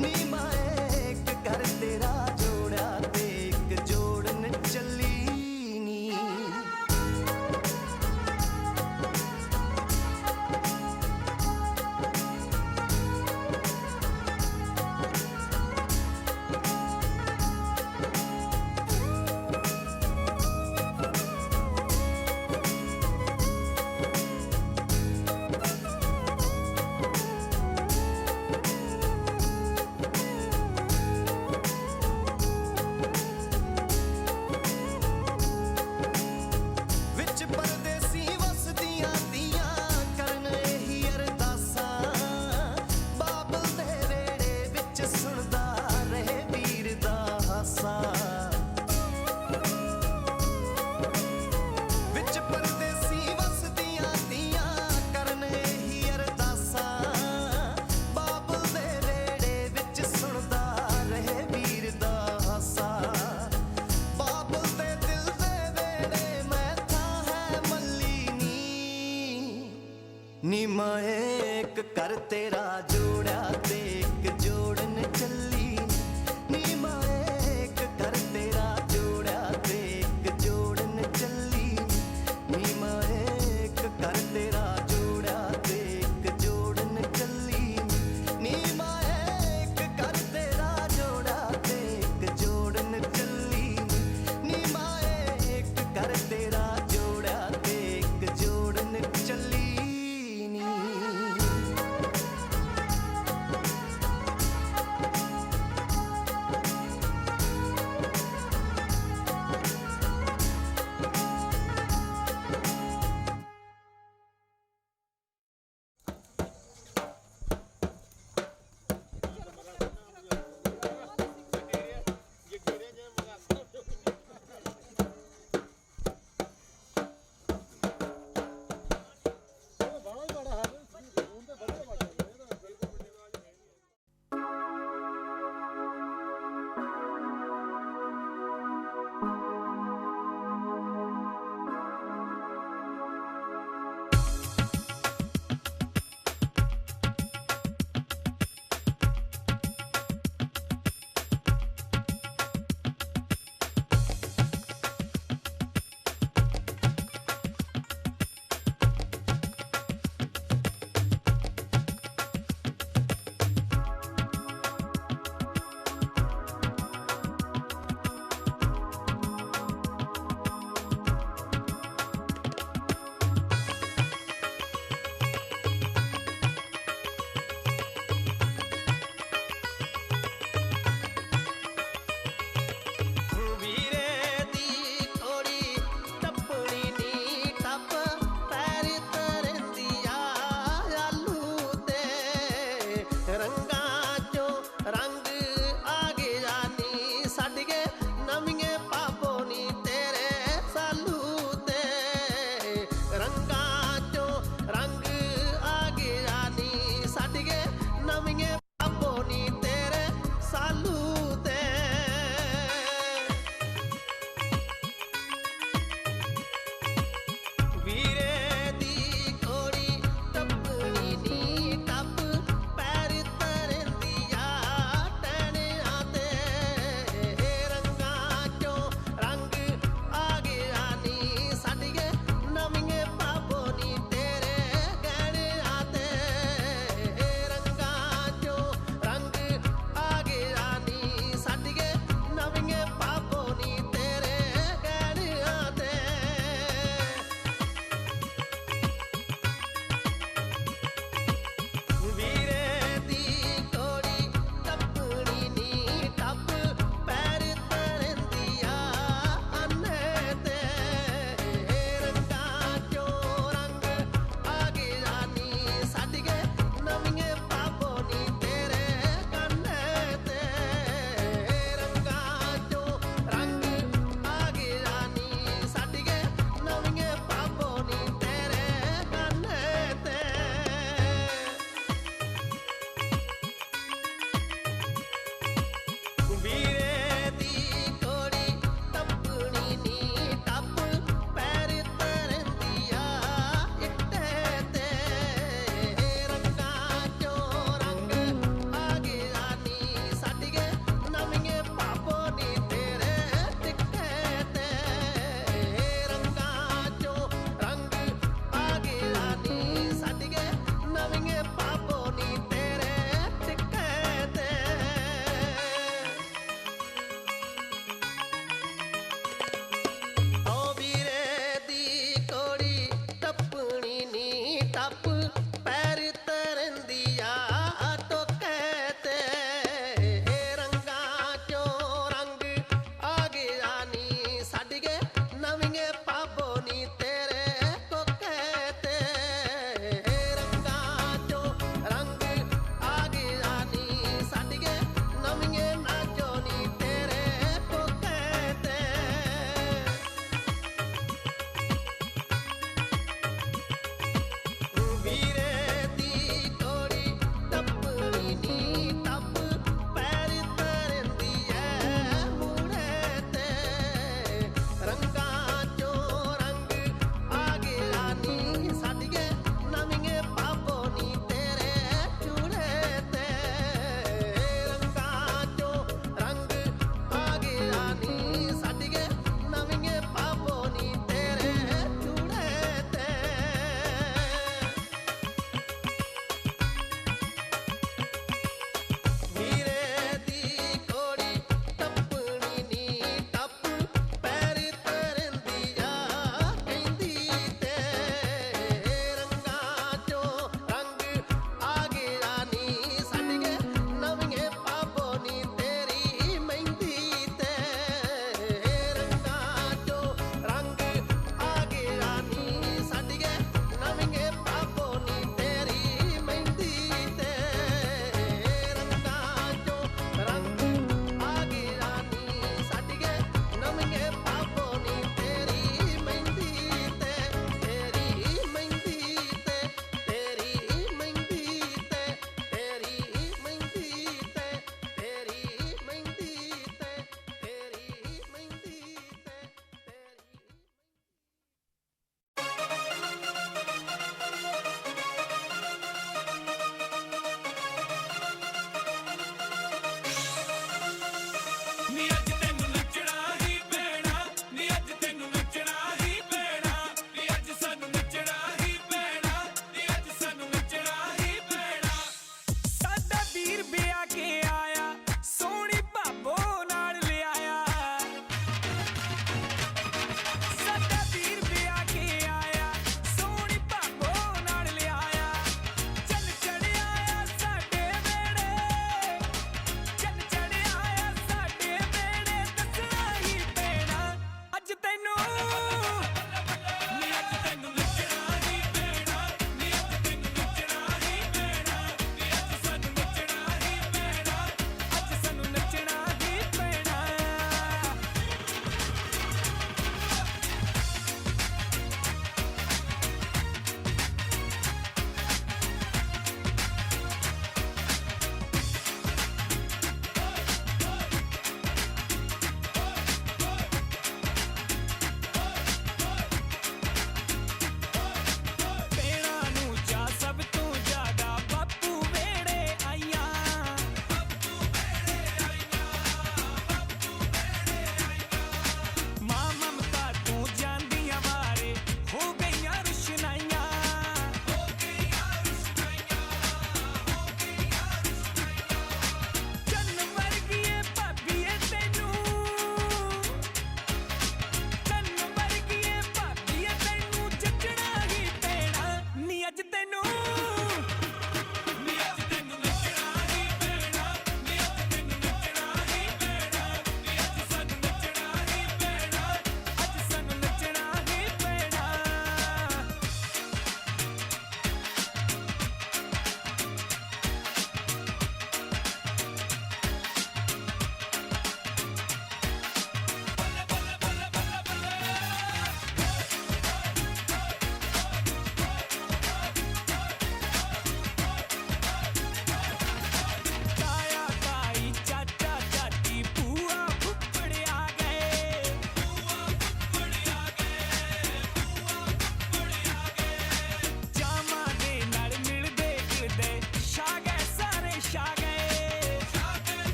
ਨੀ ਮਾਏ ਇੱਕ ਕਰ ਤੇਰਾ ਜੋੜਾ ਤੇ ਇੱਕ ਜੋੜਨ ਚੱਲੀ ਨੀ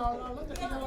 ਨਾਲ ਨਾਲ ਨਾ ਚੱਕੀ ਜਾਓ।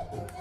हाँ